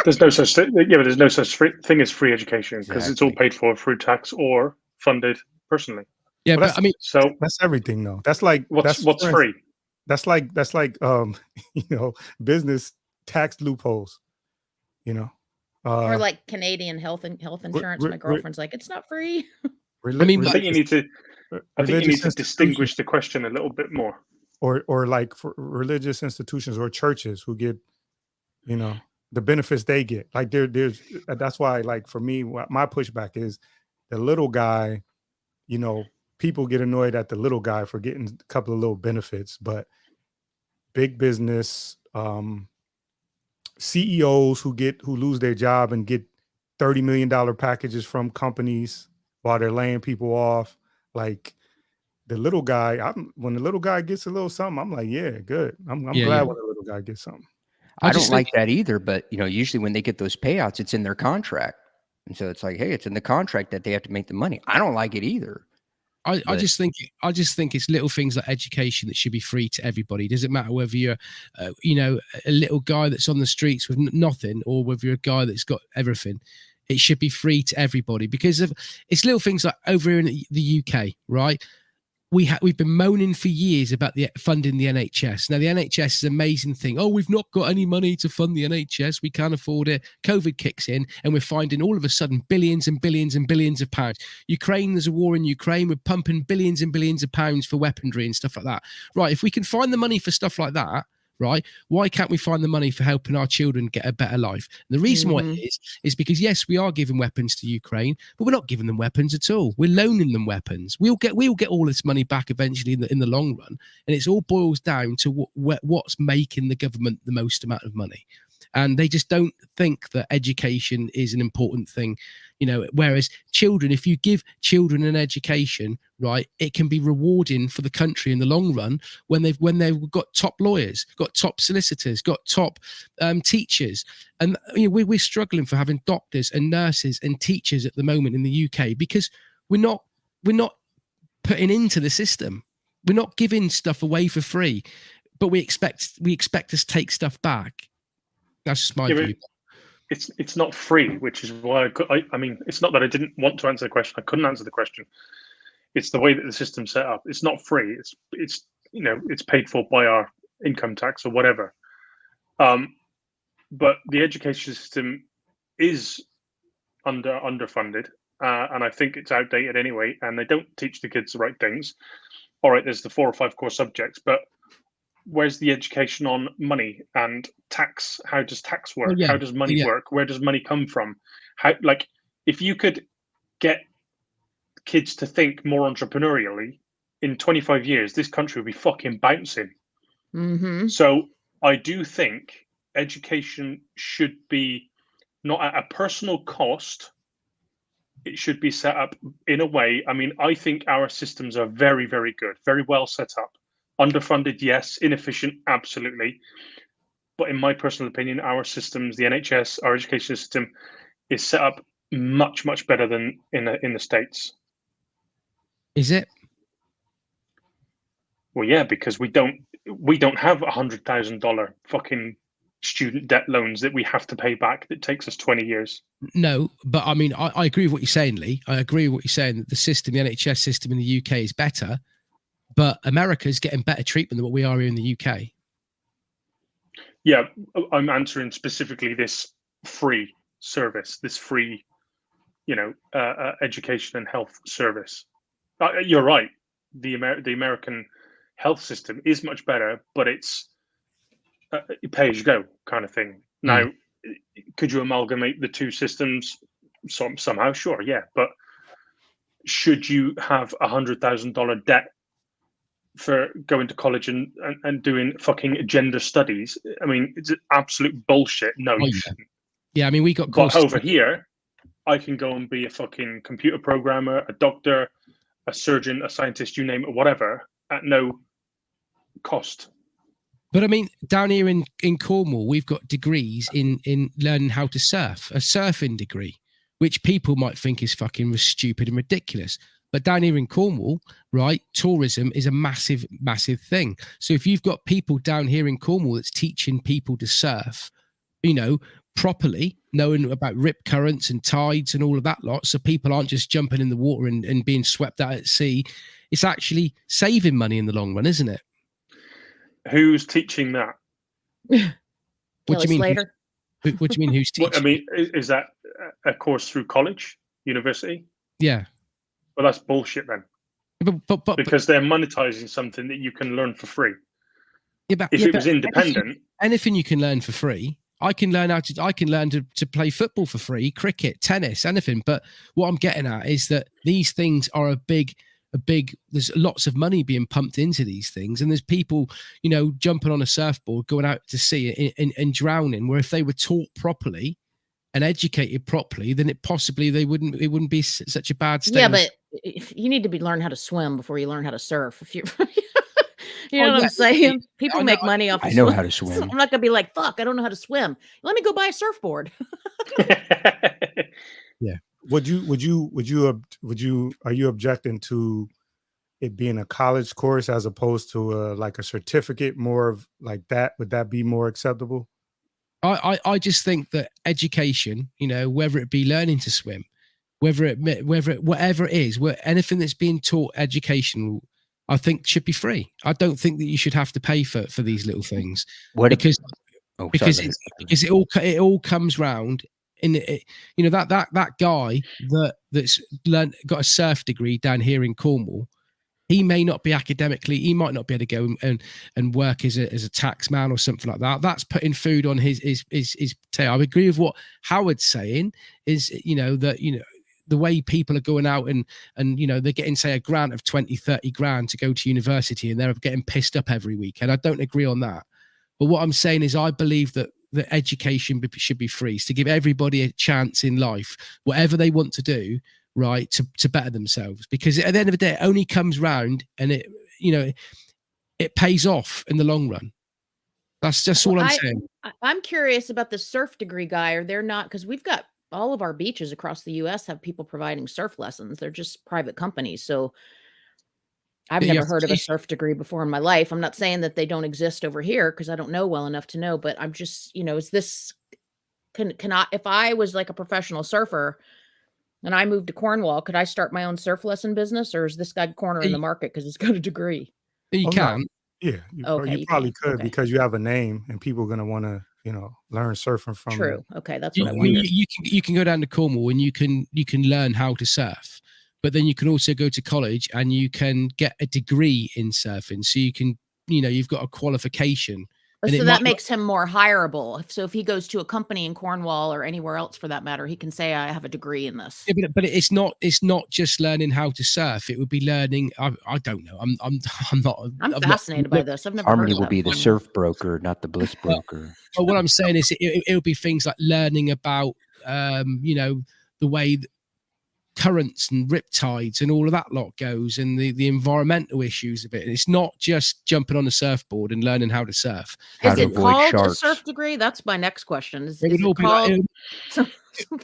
There's no such thing. Yeah, but there's no such thing as free education because it's all paid for through tax or funded personally. Yeah, but I mean, so that's everything, though. That's like what's free. That's like business tax loopholes. Or like Canadian health insurance. My girlfriend's like, it's not free. I think you need to. I think you need to distinguish the question a little bit more. Or like for religious institutions or churches who get, the benefits they get. Like there's that's why, like, for me, my pushback is the little guy. People get annoyed at the little guy for getting a couple of little benefits, but big business CEOs who lose their job and get $30 million packages from companies while they're laying people off. Like the little guy, when the little guy gets a little something, I'm like, yeah, good. I'm glad when the little guy gets something. I don't like that either, but usually when they get those payouts, it's in their contract. And so it's like, hey, it's in the contract that they have to make the money. I don't like it either. I just think it's little things like education that should be free to everybody. It doesn't matter whether you're, a little guy that's on the streets with nothing, or whether you're a guy that's got everything. It should be free to everybody because it's little things like over here in the UK, right? We've been moaning for years about funding the NHS. Now, the NHS is an amazing thing. Oh, we've not got any money to fund the NHS. We can't afford it. COVID kicks in, and we're finding all of a sudden billions and billions and billions of pounds. Ukraine, there's a war in Ukraine. We're pumping billions and billions of pounds for weaponry and stuff like that. Right, if we can find the money for stuff like that, right, why can't we find the money for helping our children get a better life? And the reason why it is because, yes, we are giving weapons to Ukraine, but we're not giving them weapons at all. We're loaning them weapons. We'll get all this money back eventually in the long run, and it's all boils down to what's making the government the most amount of money. And they just don't think that education is an important thing, whereas children, if you give children an education, right, it can be rewarding for the country in the long run when they've got top lawyers, got top solicitors, got top teachers. And we're struggling for having doctors and nurses and teachers at the moment in the UK because we're not putting into the system. We're not giving stuff away for free, but we expect to take stuff back. That's just my view. It's not free, which is why I mean, it's not that I didn't want to answer the question. I couldn't answer the question. It's the way that the system's set up. It's not free. It's paid for by our income tax or whatever. But the education system is underfunded, and I think it's outdated anyway. And they don't teach the kids the right things. All right, there's the 4 or 5 core subjects, but where's the education on money and tax? How does tax work? How does money work? Where does money come from? If you could get kids to think more entrepreneurially, in 25 years, this country would be fucking bouncing. So I do think education should be not at a personal cost, it should be set up in a way. I mean, I think our systems are very, very good, very well set up. Underfunded, yes. Inefficient, absolutely. But in my personal opinion, our systems, the NHS, our education system, is set up much, much better than in the States. Is it? Well, yeah, because we don't have $100,000 fucking student debt loans that we have to pay back. That takes us 20 years. No, but I mean, I agree with what you're saying, Lee. I agree with what you're saying, that the system, the NHS system in the UK is better, but America's getting better treatment than what we are here in the UK. Yeah, I'm answering specifically this free service, this free, education and health service. You're right. The American health system is much better, but it's pay as you go kind of thing. Now, could you amalgamate the two systems somehow? Sure, yeah. But should you have $100,000 debt for going to college and doing fucking gender studies? I mean, it's absolute bullshit. No, you shouldn't. Yeah, I mean, we got. But over here, I can go and be a fucking computer programmer, a doctor, a surgeon, a scientist, you name it, whatever, at no cost. But I mean, down here in Cornwall, we've got degrees in learning how to surf, a surfing degree, which people might think is fucking stupid and ridiculous. But down here in Cornwall, right, tourism is a massive, massive thing. So if you've got people down here in Cornwall that's teaching people to surf, properly, knowing about rip currents and tides and all of that lot, so people aren't just jumping in the water and being swept out at sea, it's actually saving money in the long run, isn't it? Who's teaching that? What do you mean? Slater? What do you mean? Who's teaching? I mean, is that a course through college, university? Yeah. Well, that's bullshit then. But because they're monetizing something that you can learn for free. Yeah, if it was independent, anything you can learn for free. I can learn to play football for free, cricket, tennis, anything. But what I'm getting at is that these things are a big, there's lots of money being pumped into these things. And there's people, jumping on a surfboard, going out to sea and drowning, where if they were taught properly and educated properly, then it wouldn't be such a bad state. Yeah, but you need to learn how to swim before you learn how to surf. If you You know what I'm saying? People make money off of I know how to swim. I'm not gonna be like, fuck, I don't know how to swim. Let me go buy a surfboard. Yeah. Are you objecting to it being a college course as opposed to like a certificate, more of like that? Would that be more acceptable? I just think that education, whether it be learning to swim, whatever it is, anything that's being taught educational, I think should be free. I don't think that you should have to pay for these little things. Because it all comes round in it. That guy that's got a surf degree down here in Cornwall. He may not be academically. He might not be able to go and work as a tax man or something like that. That's putting food on his tail. I agree with what Howard's saying. Is the way people are going out and they're getting, say, a grant of 20, 30 grand to go to university, and they're getting pissed up every week. And I don't agree on that. But what I'm saying is I believe that the education should be free, to give everybody a chance in life, whatever they want to do, right, to better themselves. Because at the end of the day, it only comes round and it pays off in the long run. That's just all I'm saying. I'm curious about the surf degree guy. Or they're not, because we've got all of our beaches across the U.S. have people providing surf lessons. They're just private companies. So I've never heard of a surf degree before in my life. I'm not saying that they don't exist over here because I don't know well enough to know, but I'm just, is this, can I, if I was like a professional surfer and I moved to Cornwall, could I start my own surf lesson business, or is this guy cornering the market because he's got a degree? You can. No. Yeah. You probably could, because you have a name and people are going to want to, learn surfing from. True. Okay. That's what I wondered. You can go down to Cornwall and you can learn how to surf, but then you can also go to college and you can get a degree in surfing. So you can, you've got a qualification. So that makes him more hireable. So if he goes to a company in Cornwall or anywhere else for that matter, he can say, I have a degree in this. Yeah, but it's not just learning how to surf. It would be learning. I don't know. I'm fascinated by this. I've never Harmony heard of will that be the before. surf broker, not the bliss broker. But what I'm saying is it'll be things like learning about, the way currents and riptides and all of that lot goes, and the environmental issues of it. And it's not just jumping on a surfboard and learning how to surf. How Is to it avoid called a sharks. surf degree? That's my next question. Is It would it all be called?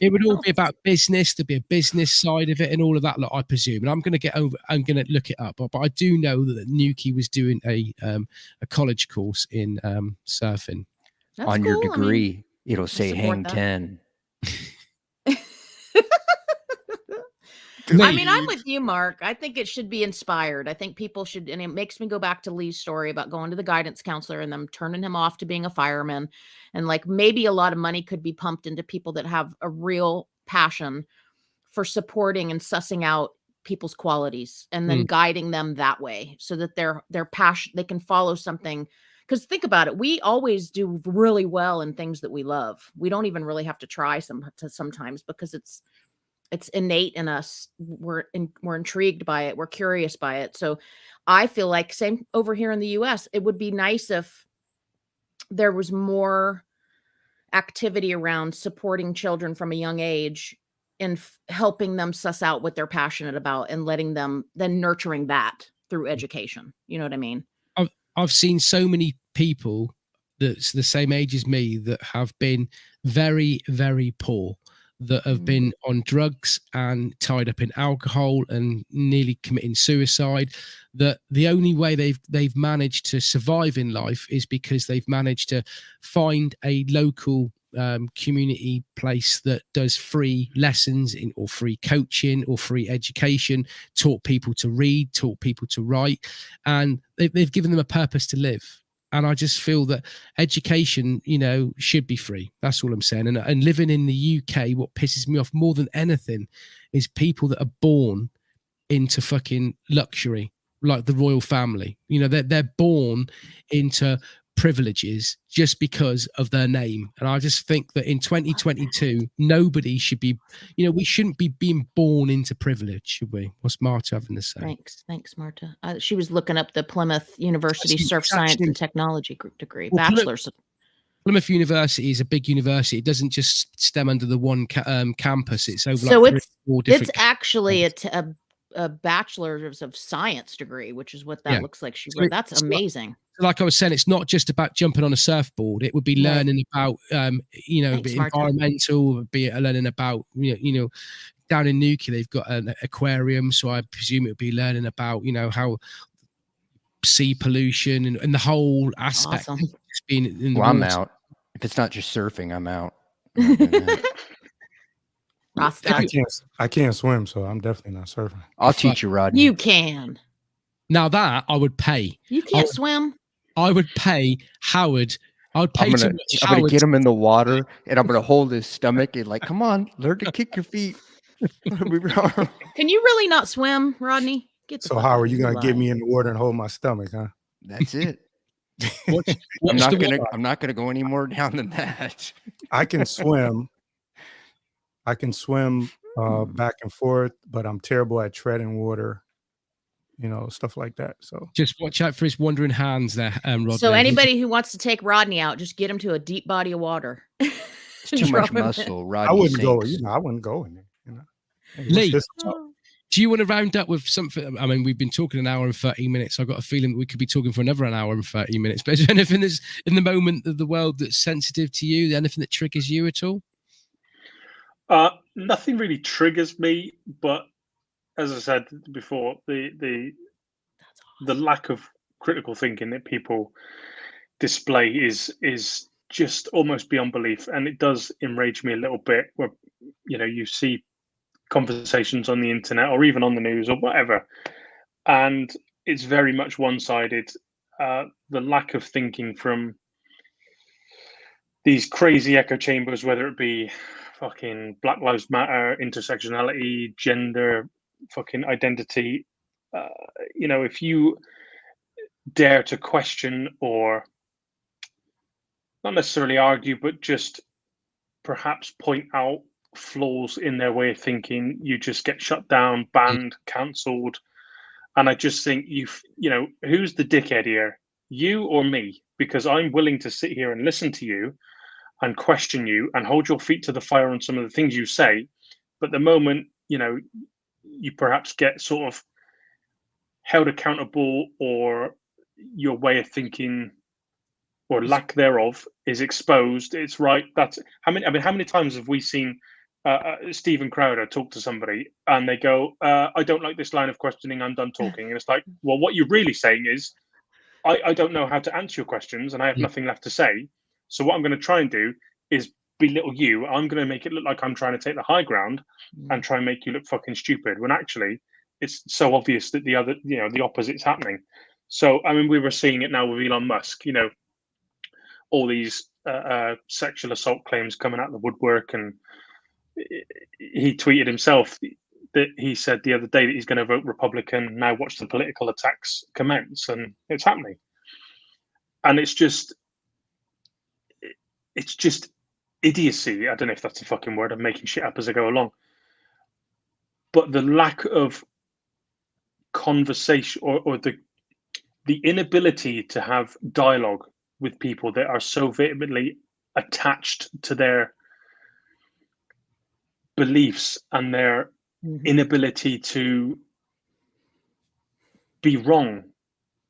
it would all be about business. There'd be a business side of it and all of that lot, I presume. And I'm going to look it up. But I do know that Nuki was doing a college course in surfing. That's On your cool. I mean, degree, it'll say support hang that. 10. I mean, I'm with you, Mark. I think it should be inspired. I think people should, and it makes me go back to Lee's story about going to the guidance counselor and them turning him off to being a fireman. And like maybe a lot of money could be pumped into people that have a real passion for supporting and sussing out people's qualities and then guiding them that way so that their passion, they can follow something. Because think about it, we always do really well in things that we love. We don't even really have to try sometimes because it's innate in us. We're intrigued by it. We're curious by it. So I feel like same over here in the US, it would be nice if there was more activity around supporting children from a young age and helping them suss out what they're passionate about and letting them then nurturing that through education. You know what I mean? I've seen so many people that's the same age as me that have been very, very poor, that have been on drugs and tied up in alcohol and nearly committing suicide, that the only way they've managed to survive in life is because they've managed to find a local community place that does free lessons or free coaching or free education, taught people to read, taught people to write, and they've given them a purpose to live. And I just feel that education, should be free. That's all I'm saying. And living in the UK, what pisses me off more than anything is people that are born into fucking luxury, like the royal family. They're born into privileges just because of their name. And I just think that in 2022, nobody should be, we shouldn't be being born into privilege, should we? What's Marta having to say? Thanks, Marta. She was looking up the Plymouth University Surf Science and Technology degree, bachelor's. Plymouth University is a big university. It doesn't just stem under the one campus. It's over so like it's 3 or 4 different. It's actually a bachelor's of science degree, which is what that looks like. She wrote. That's amazing. Like I was saying, it's not just about jumping on a surfboard. It would be learning about, Thanks, environmental, be it learning about, down in Nuki, they've got an aquarium. So I presume it would be learning about, how sea pollution and the whole aspect. Awesome. Just being in the I'm water. out. If it's not just surfing, I'm out. I can't swim, so I'm definitely not surfing. I'll teach you, Rodney. You can. Now that I would pay. You can't swim. I would pay Howard. I would pay I'm gonna get him in the water, and I'm gonna hold his stomach and come on, learn to kick your feet. Can you really not swim, Rodney? So how are you gonna get me in the water and hold my stomach, huh? That's it. What's I'm not gonna go any more down than that. I can swim. Back and forth, but I'm terrible at treading water. Stuff like that. So just watch out for his wandering hands there, Rodney. So anybody who wants to take Rodney out, just get him to a deep body of water. It's too much muscle. Rodney I wouldn't sinks. go. I wouldn't go in there. Hey, Lee, do you want to round up with something? I mean, we've been talking an hour and 30 minutes. I've got a feeling that we could be talking for another an hour and 30 minutes. But is there anything that's in the moment of the world that's sensitive to you? Anything that triggers you at all? Nothing really triggers me, but as I said before, the lack of critical thinking that people display is just almost beyond belief, and it does enrage me a little bit. Where you see conversations on the internet or even on the news or whatever, and it's very much one-sided. The lack of thinking from these crazy echo chambers, whether it be fucking Black Lives Matter, intersectionality, gender, fucking identity. If you dare to question or not necessarily argue, but just perhaps point out flaws in their way of thinking, you just get shut down, banned, cancelled. And I just think who's the dickhead here, you or me? Because I'm willing to sit here and listen to you and question you and hold your feet to the fire on some of the things you say. But the moment you know, you perhaps get sort of held accountable, or your way of thinking or lack thereof is exposed. It's right. That's how many. I mean, how many times have we seen Stephen Crowder talk to somebody and they go, "I don't like this line of questioning. I'm done talking." And it's like, well, what you're really saying is, I don't know how to answer your questions, and I have nothing left to say. So what I'm going to try and do is belittle you. I'm going to make it look like I'm trying to take the high ground and try and make you look fucking stupid, when actually it's so obvious that the other, the opposite's happening. So I mean, we were seeing it now with Elon Musk. All these sexual assault claims coming out of the woodwork, and he tweeted himself that he said the other day that he's going to vote Republican. Now watch the political attacks commence, and it's happening. And it's just idiocy. I don't know if that's a fucking word. I'm making shit up as I go along. But the lack of conversation, or the inability to have dialogue with people that are so vehemently attached to their beliefs and their inability to be wrong.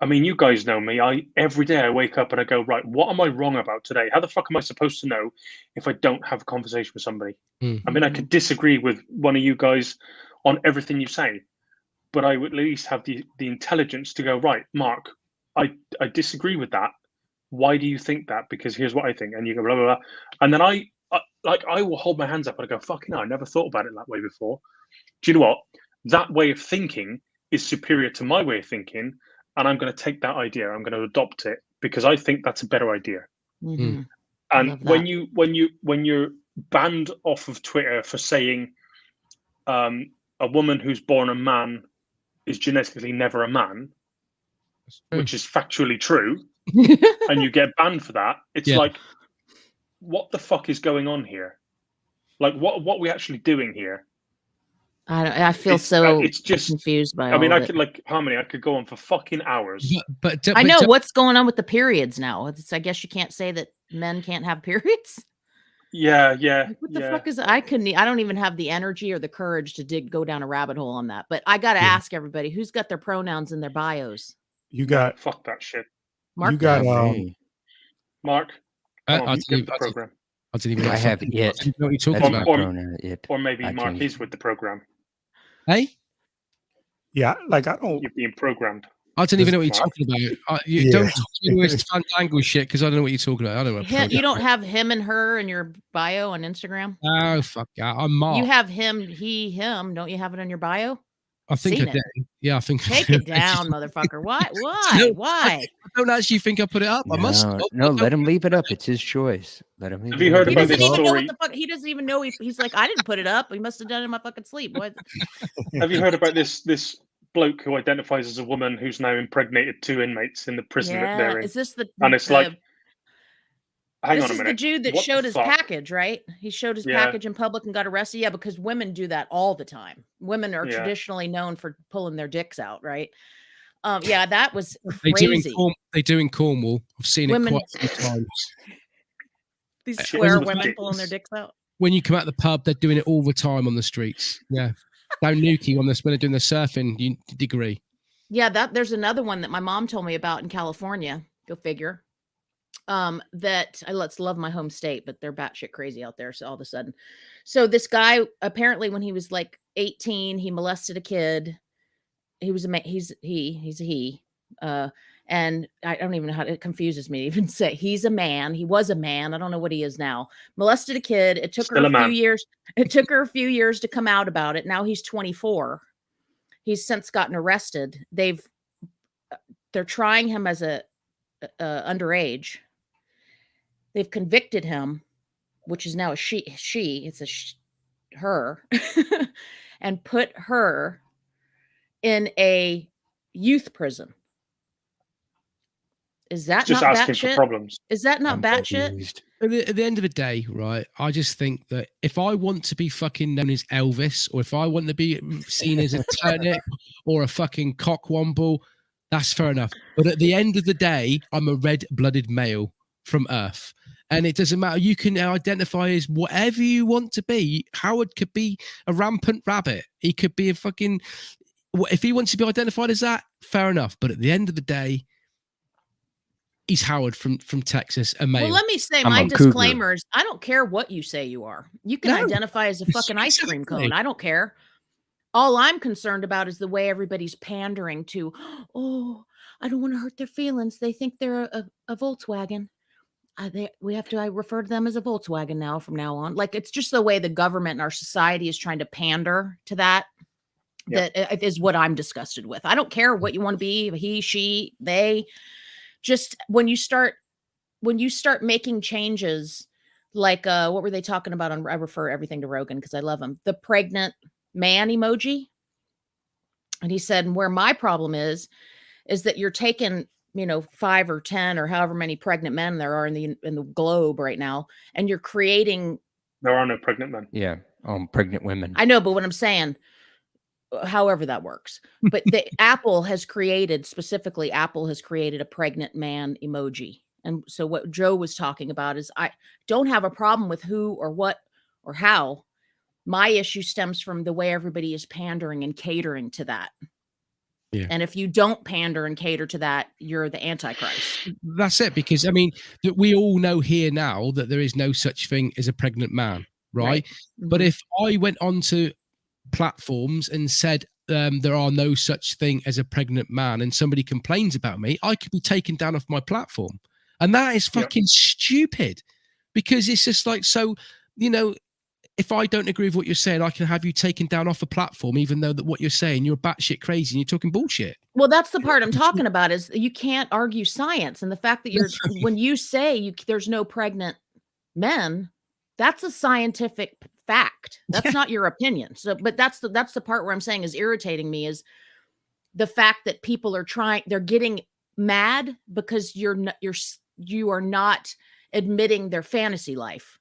I mean, you guys know me. Every day I wake up and I go, right, what am I wrong about today? How the fuck am I supposed to know if I don't have a conversation with somebody? I mean, I could disagree with one of you guys on everything you say, but I would at least have the intelligence to go, right, Mark, I disagree with that. Why do you think that? Because here's what I think. And you go, blah, blah, blah. And then I will hold my hands up and I go, fucking hell, I never thought about it that way before. Do you know what? That way of thinking is superior to my way of thinking. And I'm going to take that idea. I'm going to adopt it because I think that's a better idea. And when you're banned off of Twitter for saying a woman who's born a man is genetically never a man, which is factually true, and you get banned for that, it's like, what the fuck is going on here? Like, what are we actually doing here? I feel it's just confused by. I mean, I could Harmony. I could go on for fucking hours. But I know what's going on with the periods now. I guess you can't say that men can't have periods. Yeah. What the fuck is? I don't even have the energy or the courage to go down a rabbit hole on that. But I got to ask everybody who's got their pronouns in their bios. You got fuck that shit. Mark, you got Mark. I'll tell you the program. I didn't even. I have it. You know what you're talking about. Or maybe Mark is with the program. Hey? Yeah, like I don't. You're being programmed. I don't even know what you're talking about. Don't talk to me with this fandangle shit because I don't know what you're talking about. I don't know. You don't have him and her in your bio on Instagram? Oh, fuck yeah. I'm Mark. You have him, he, him. Don't you have it on your bio? I think I did. Yeah, I think Take it down, motherfucker. Why? Why? I don't actually think I put it up. I must. No, let him leave it up. It's his choice. Let him. Have you heard about this story? He doesn't even know. He's like, I didn't put it up. He must have done it in my fucking sleep. What? Have you heard about this bloke who identifies as a woman who's now impregnated 2 inmates in the prison that they're in? Is this the? And it's like, hang on a minute. This is the dude that showed his package, right? He showed his package in public and got arrested. Yeah, because women do that all the time. Women are traditionally known for pulling their dicks out, right? Yeah, that was crazy. They do in Cornwall. I've seen it quite a few times. These square women pulling their dicks out. When you come out the pub, they're doing it all the time on the streets. Yeah. Down Newquay when they're doing the surfing degree. Yeah, there's another one that my mom told me about in California. Go figure. That let's love my home state, but they're batshit crazy out there. So all of a sudden, this guy apparently when he was like 18, he molested a kid. He was he's a he. And I don't even know how it confuses me to even say he's a man. He was a man. I don't know what he is now. Molested a kid. It took her a few years. It took her a few years to come out about it. Now he's 24. He's since gotten arrested. They're trying him as a underage. They've convicted him, which is now a she. It's her, and put her in a youth prison. Is that just not asking batshit? For problems? Is that not batshit? At the end of the day, right? I just think that if I want to be fucking known as Elvis, or if I want to be seen as a turnip or a fucking cockwomble, that's fair enough. But at the end of the day, I'm a red-blooded male from Earth. And it doesn't matter. You can identify as whatever you want to be. Howard could be a rampant rabbit. He could be a fucking. If he wants to be identified as that, fair enough. But at the end of the day, he's Howard from Texas, a male. Well, let me say I'm my a cougar. disclaimers. I don't care what you say you are. You can No, identify as a fucking ice cream exactly. cone. I don't care. All I'm concerned about is the way everybody's pandering to, oh, I don't want to hurt their feelings. They think they're a Volkswagen. We have to refer to them as a Volkswagen now from now on. Like, it's just the way the government and our society is trying to pander to that. Yeah. That is what I'm disgusted with. I don't care what you want to be, he, she, they. Just when you start making changes, like what were they talking about on? I refer everything to Rogan because I love him. The pregnant man emoji, and he said, where my problem is that you're taking 5 or 10 or however many pregnant men there are in the globe right now, and you're creating. There are no pregnant men. Yeah, pregnant women. I know, but what I'm saying, however that works, but Apple has created a pregnant man emoji. And so what Joe was talking about is, I don't have a problem with who or what or how. My issue stems from the way everybody is pandering and catering to that. Yeah. And if you don't pander and cater to that, you're the Antichrist. That's it. Because I mean, we all know here now that there is no such thing as a pregnant man, right? But Mhm. if I went onto platforms and said there are no such thing as a pregnant man, and somebody complains about me, I could be taken down off my platform. And that is fucking stupid, because it's just like, so, if I don't agree with what you're saying, I can have you taken down off a platform, even though that what you're saying, you're batshit crazy and you're talking bullshit. Well, that's the part I'm talking about, is you can't argue science. And the fact that when you say there's no pregnant men, that's a scientific fact. That's not your opinion. So, but that's the part where I'm saying is irritating me, is the fact that people are they're getting mad because you are not admitting their fantasy life.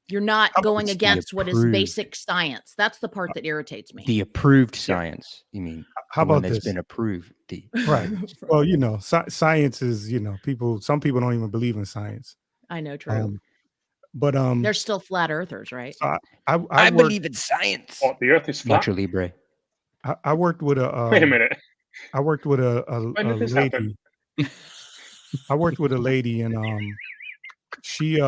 You're not going against what is basic science. That's the part that irritates me. The approved science, you mean? How the one about that's this? been approved? Right. Well, science is, some people don't even believe in science. I know, true. But they're still flat earthers, right? So I worked, believe in science. What, the Earth is flat? Nacho Libre. I worked with a. Wait a minute. I worked with a When did this happen? lady. I worked with a lady, and she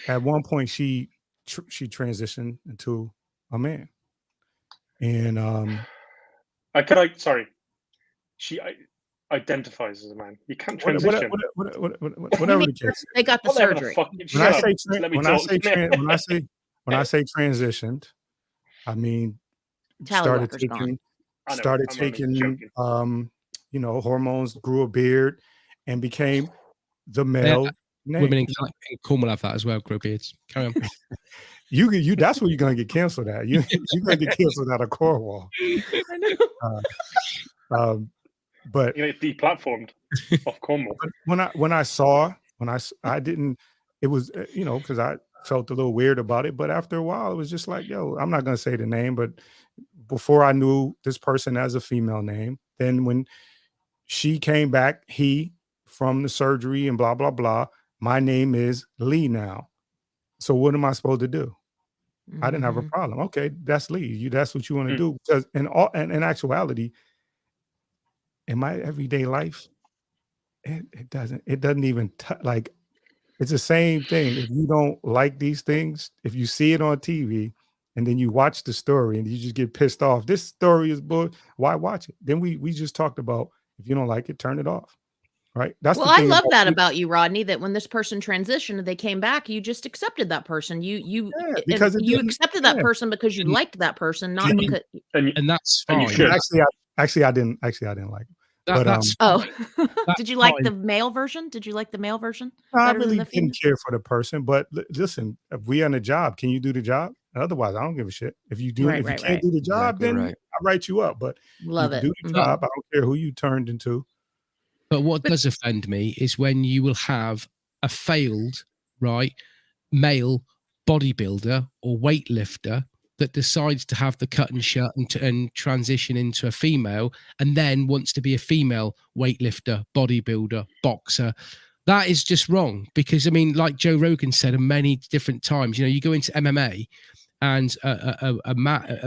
at one point she transitioned into a man, and Sorry. She identifies as a man. You can't transition. whatever the case. They got the Whatever surgery. When I say transitioned, I mean started taking hormones, grew a beard, and became the male. Women in Cornwall have that as well, grow beards. Carry on. You that's where you're gonna get canceled at. You're gonna get canceled out of Cornwall. I know. But deplatformed off Cornwall. But when I didn't, it was because I felt a little weird about it. But after a while, it was just like, yo, I'm not gonna say the name, but before I knew this person as a female name, then when she came back, from the surgery and blah blah blah, my name is Lee now. So what am I supposed to do? I didn't have a problem. Okay, that's Lee. That's what you want to do. Because in actuality, in my everyday life, it doesn't even like, it's the same thing. If you don't like these things, if you see it on TV and then you watch the story and you just get pissed off, this story is bull. Why watch it? Then we just talked about, if you don't like it, turn it off. Right. That's well, I love that about you, Rodney, that when this person transitioned and they came back, you just accepted that person. You accepted that person because you liked that person, not because. And that's fine. Actually, I didn't like it. Did you like the male version? Did you like the male version? I really didn't care for the person, but listen, if we on a job, can you do the job? Otherwise, I don't give a shit. If you can't do the job, then I write you up. But love it. Do the job. I don't care who you turned into. But what does offend me is when you will have a failed, male bodybuilder or weightlifter that decides to have the cut and shut and transition into a female, and then wants to be a female weightlifter, bodybuilder, boxer, That is just wrong because, I mean, like Joe Rogan said many different times, you go into MMA and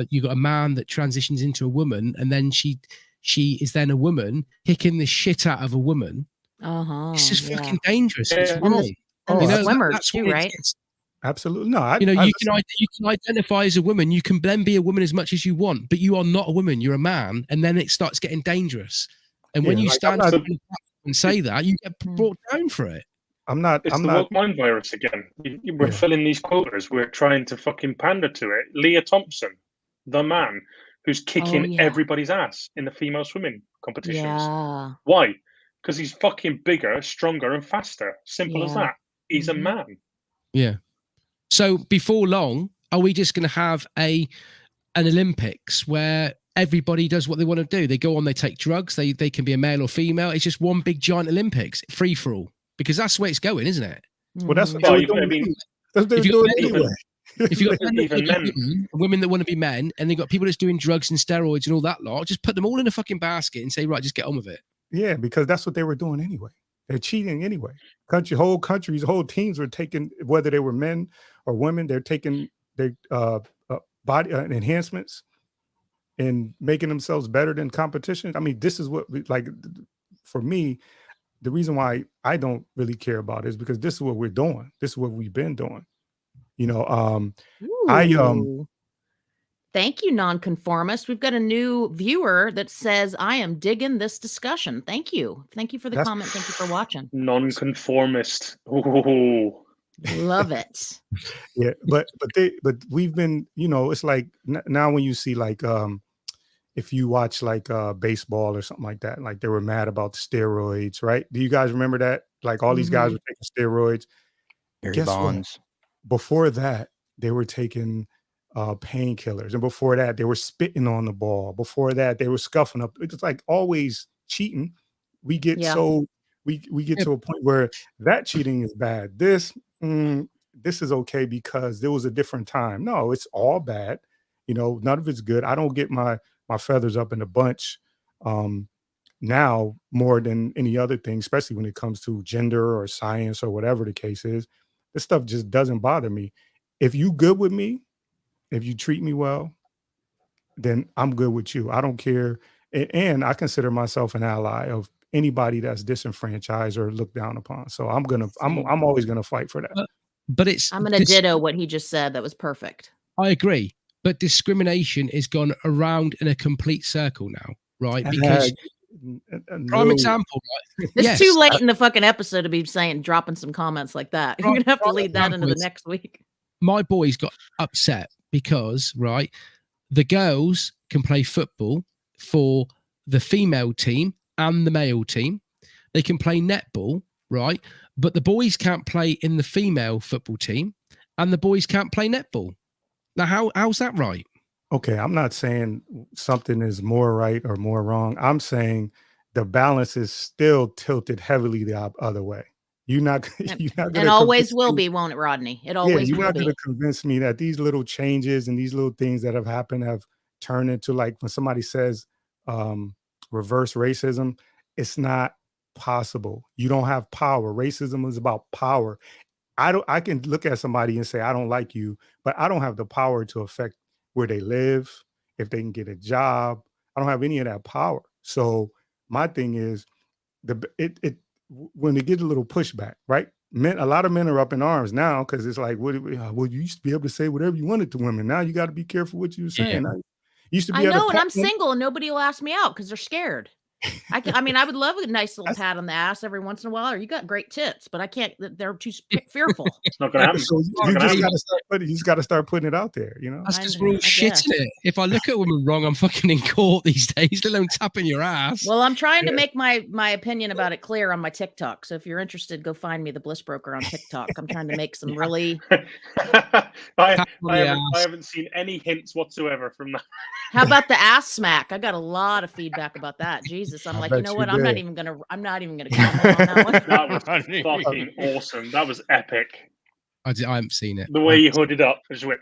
you got a man that transitions into a woman, and then she is then a woman kicking the shit out of a woman. It's just fucking dangerous. It's Yeah. wrong. And the swimmers that's too, when right? Absolutely. No, you can identify as a woman. You can then be a woman as much as you want, but you are not a woman. You're a man, and then it starts getting dangerous. And when you stand up and say that, you get brought down for it. It's the woke mind virus again. We're filling these quotas. We're trying to fucking pander to it. Leah Thompson, the man who's kicking everybody's ass in the female swimming competitions. Yeah. Why? Because he's fucking bigger, stronger, and faster. Simple as that. He's a man. Yeah. So before long, are we just going to have an Olympics where everybody does what they want to do? They go on, they take drugs, they can be a male or female. It's just one big giant Olympics, free for all, because that's the way it's going, isn't it? Well, that's what they were doing. I mean, that's what they were doing anyway. If you've got men, women that want to be men, and they've got people that's doing drugs and steroids and all that lot, just put them all in a fucking basket and say, right, just get on with it. Yeah, because that's what they were doing anyway. They're cheating anyway. Whole countries, whole teams were taking, whether they were men or women, they're taking their body enhancements and making themselves better than competition. I mean, this is what for me, the reason why I don't really care about it is because this is what we're doing. This is what we've been doing. Thank you, nonconformist. We've got a new viewer that says, I am digging this discussion. Thank you. Thank you for the comment. Thank you for watching. Nonconformist. Ooh. Love it. Yeah, but we've been, it's like now when you see like if you watch like baseball or something like that, like they were mad about steroids, right? Do you guys remember that? Like all these guys were taking steroids. Barry Bonds. Before that, they were taking painkillers, and before that, they were spitting on the ball. Before that, they were scuffing up. It's like always cheating. We get we get to a point where that cheating is bad. This is okay because there was a different time. No, it's all bad. None of it's good. I don't get my feathers up in a bunch now more than any other thing, especially when it comes to gender or science or whatever the case is. This stuff just doesn't bother me. If you good with me, if you treat me well, then I'm good with you. I don't care. And I consider myself an ally of anybody that's disenfranchised or looked down upon. So I'm always gonna fight for that. But I'm gonna ditto what he just said. That was perfect. I agree. But discrimination is gone around in a complete circle now, right? Because prime example, right? It's too late in the fucking episode to be dropping some comments like that. You're gonna have to lead that into the next week. My boys got upset because, right, the girls can play football for the female team and the male team. They can play netball, right? But the boys can't play in the female football team, and the boys can't play netball. Now, how's that right? Okay, I'm not saying something is more right or more wrong. I'm saying the balance is still tilted heavily the other way. You're not and always will be, won't it, Rodney? It always will be. You're not going to convince me that these little changes and these little things that have happened have turned into, like, when somebody says reverse racism, it's not possible. You don't have power. Racism is about power. I can look at somebody and say, I don't like you, but I don't have the power to affect where they live, if they can get a job. I don't have any of that power. So my thing is when they get a little pushback, right? A lot of men are up in arms now because it's like, well, you used to be able to say whatever you wanted to women. Now you got to be careful what you're saying. Yeah. Used to be I know, and I'm single and nobody will ask me out because they're scared. I mean, I would love a nice little pat on the ass every once in a while, or you got great tits, but I can't, they're too fearful. It's not going to happen. So you just got to start putting it out there, That's because we're all shitting it. If I look at women wrong, I'm fucking in court these days, let alone tapping your ass. Well, I'm trying to make my opinion about it clear on my TikTok. So if you're interested, go find me, the Bliss Broker, on TikTok. I'm trying to make some really... I haven't seen any hints whatsoever from that. How about the ass smack? I got a lot of feedback about that. Jesus, I'm like, you know what? I'm not even gonna comment on that one. That was fucking awesome. That was epic. I haven't seen it. The way you hooded up, it just went.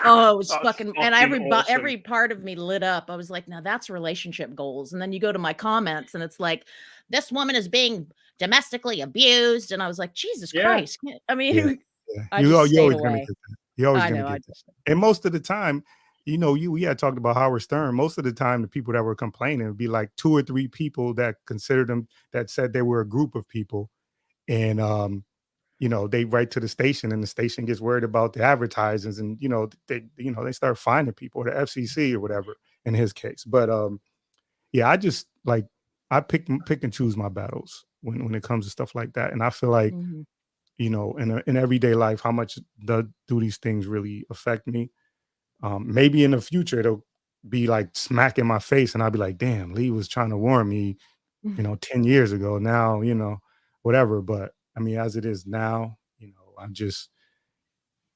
Oh, it was fucking, and every part of me lit up. I was like, now that's relationship goals. And then you go to my comments, and it's like, this woman is being domestically abused. And I was like, Jesus Yeah. Christ. I mean, Yeah. Yeah. I You just you always stayed gonna away. get that. You're always I gonna know. I get that. just, And most of the time, we had talked about Howard Stern. Most of the time, the people that were complaining would be like 2 or 3 people that considered them, that said they were a group of people, and they write to the station, and the station gets worried about the advertisers, and they start finding people, or the FCC or whatever in his case. But yeah, I just like I pick and choose my battles when it comes to stuff like that, and I feel like mhm. in everyday life, how much do these things really affect me? Maybe in the future it'll be like smack in my face, and I'll be like, damn, Lee was trying to warn me, 10 years ago. Now, whatever. But I mean, as it is now, I'm just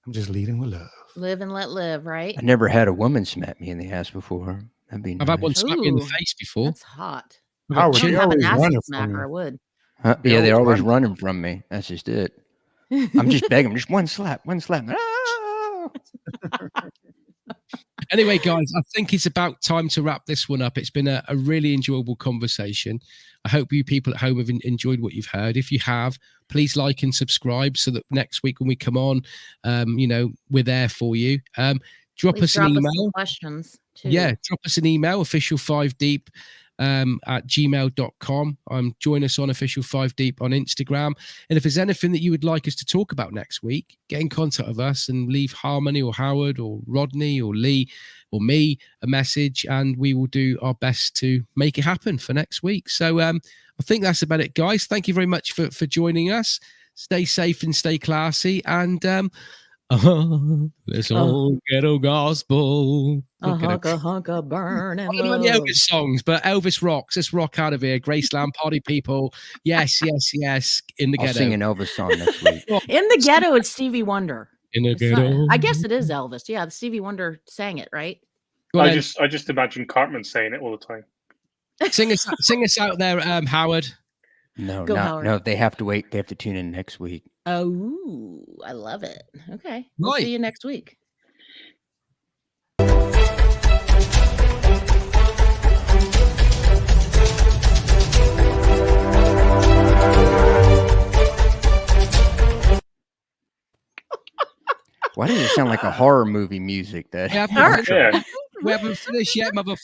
leading with love. Live and let live, right? I never had a woman smack me in the ass before. That'd be I've had one nice. slap me in the Ooh, face before. That's hot. I've got Howard, I chin- don't they're have an always acid running from smacker. I you. would. Huh? They're Yeah, they're always always running. running from me. That's just it. I'm just begging, just one slap, one slap. Ah! Anyway, guys, I think it's about time to wrap this one up. It's been a really enjoyable conversation. I hope you people at home have enjoyed what you've heard. If you have, please like and subscribe so that next week when we come on, we're there for you. Drop Please us an drop us some email. questions too. Yeah, drop us an email, official5deep at gmail.com. Join us on official5deep on Instagram. And if there's anything that you would like us to talk about next week, get in contact with us and leave Harmony or Howard or Rodney or Lee or me a message, and we will do our best to make it happen for next week. So I think that's about it, guys. Thank you very much for joining us. Stay safe and stay classy, and let's all ghetto gospel. A hunka burn and I don't know any love. Elvis songs, but Elvis rocks. Let's rock out of here. Graceland party people. Yes, yes, yes. In the I'll ghetto. sing an Elvis song next week. In the ghetto, it's Stevie Wonder. In the It's not- ghetto. I guess it is Elvis. Yeah, Stevie Wonder sang it, right? Go on I then. just imagine Cartman saying it all the time. Sing us out there, Howard. No, Go, Howard. no. They have to wait. They have to tune in next week. Oh, I love it. Okay. We'll Right. see you next week. Why does it sound like a horror movie music? That We haven't, All right. Yeah. we haven't finished yet, motherfucker.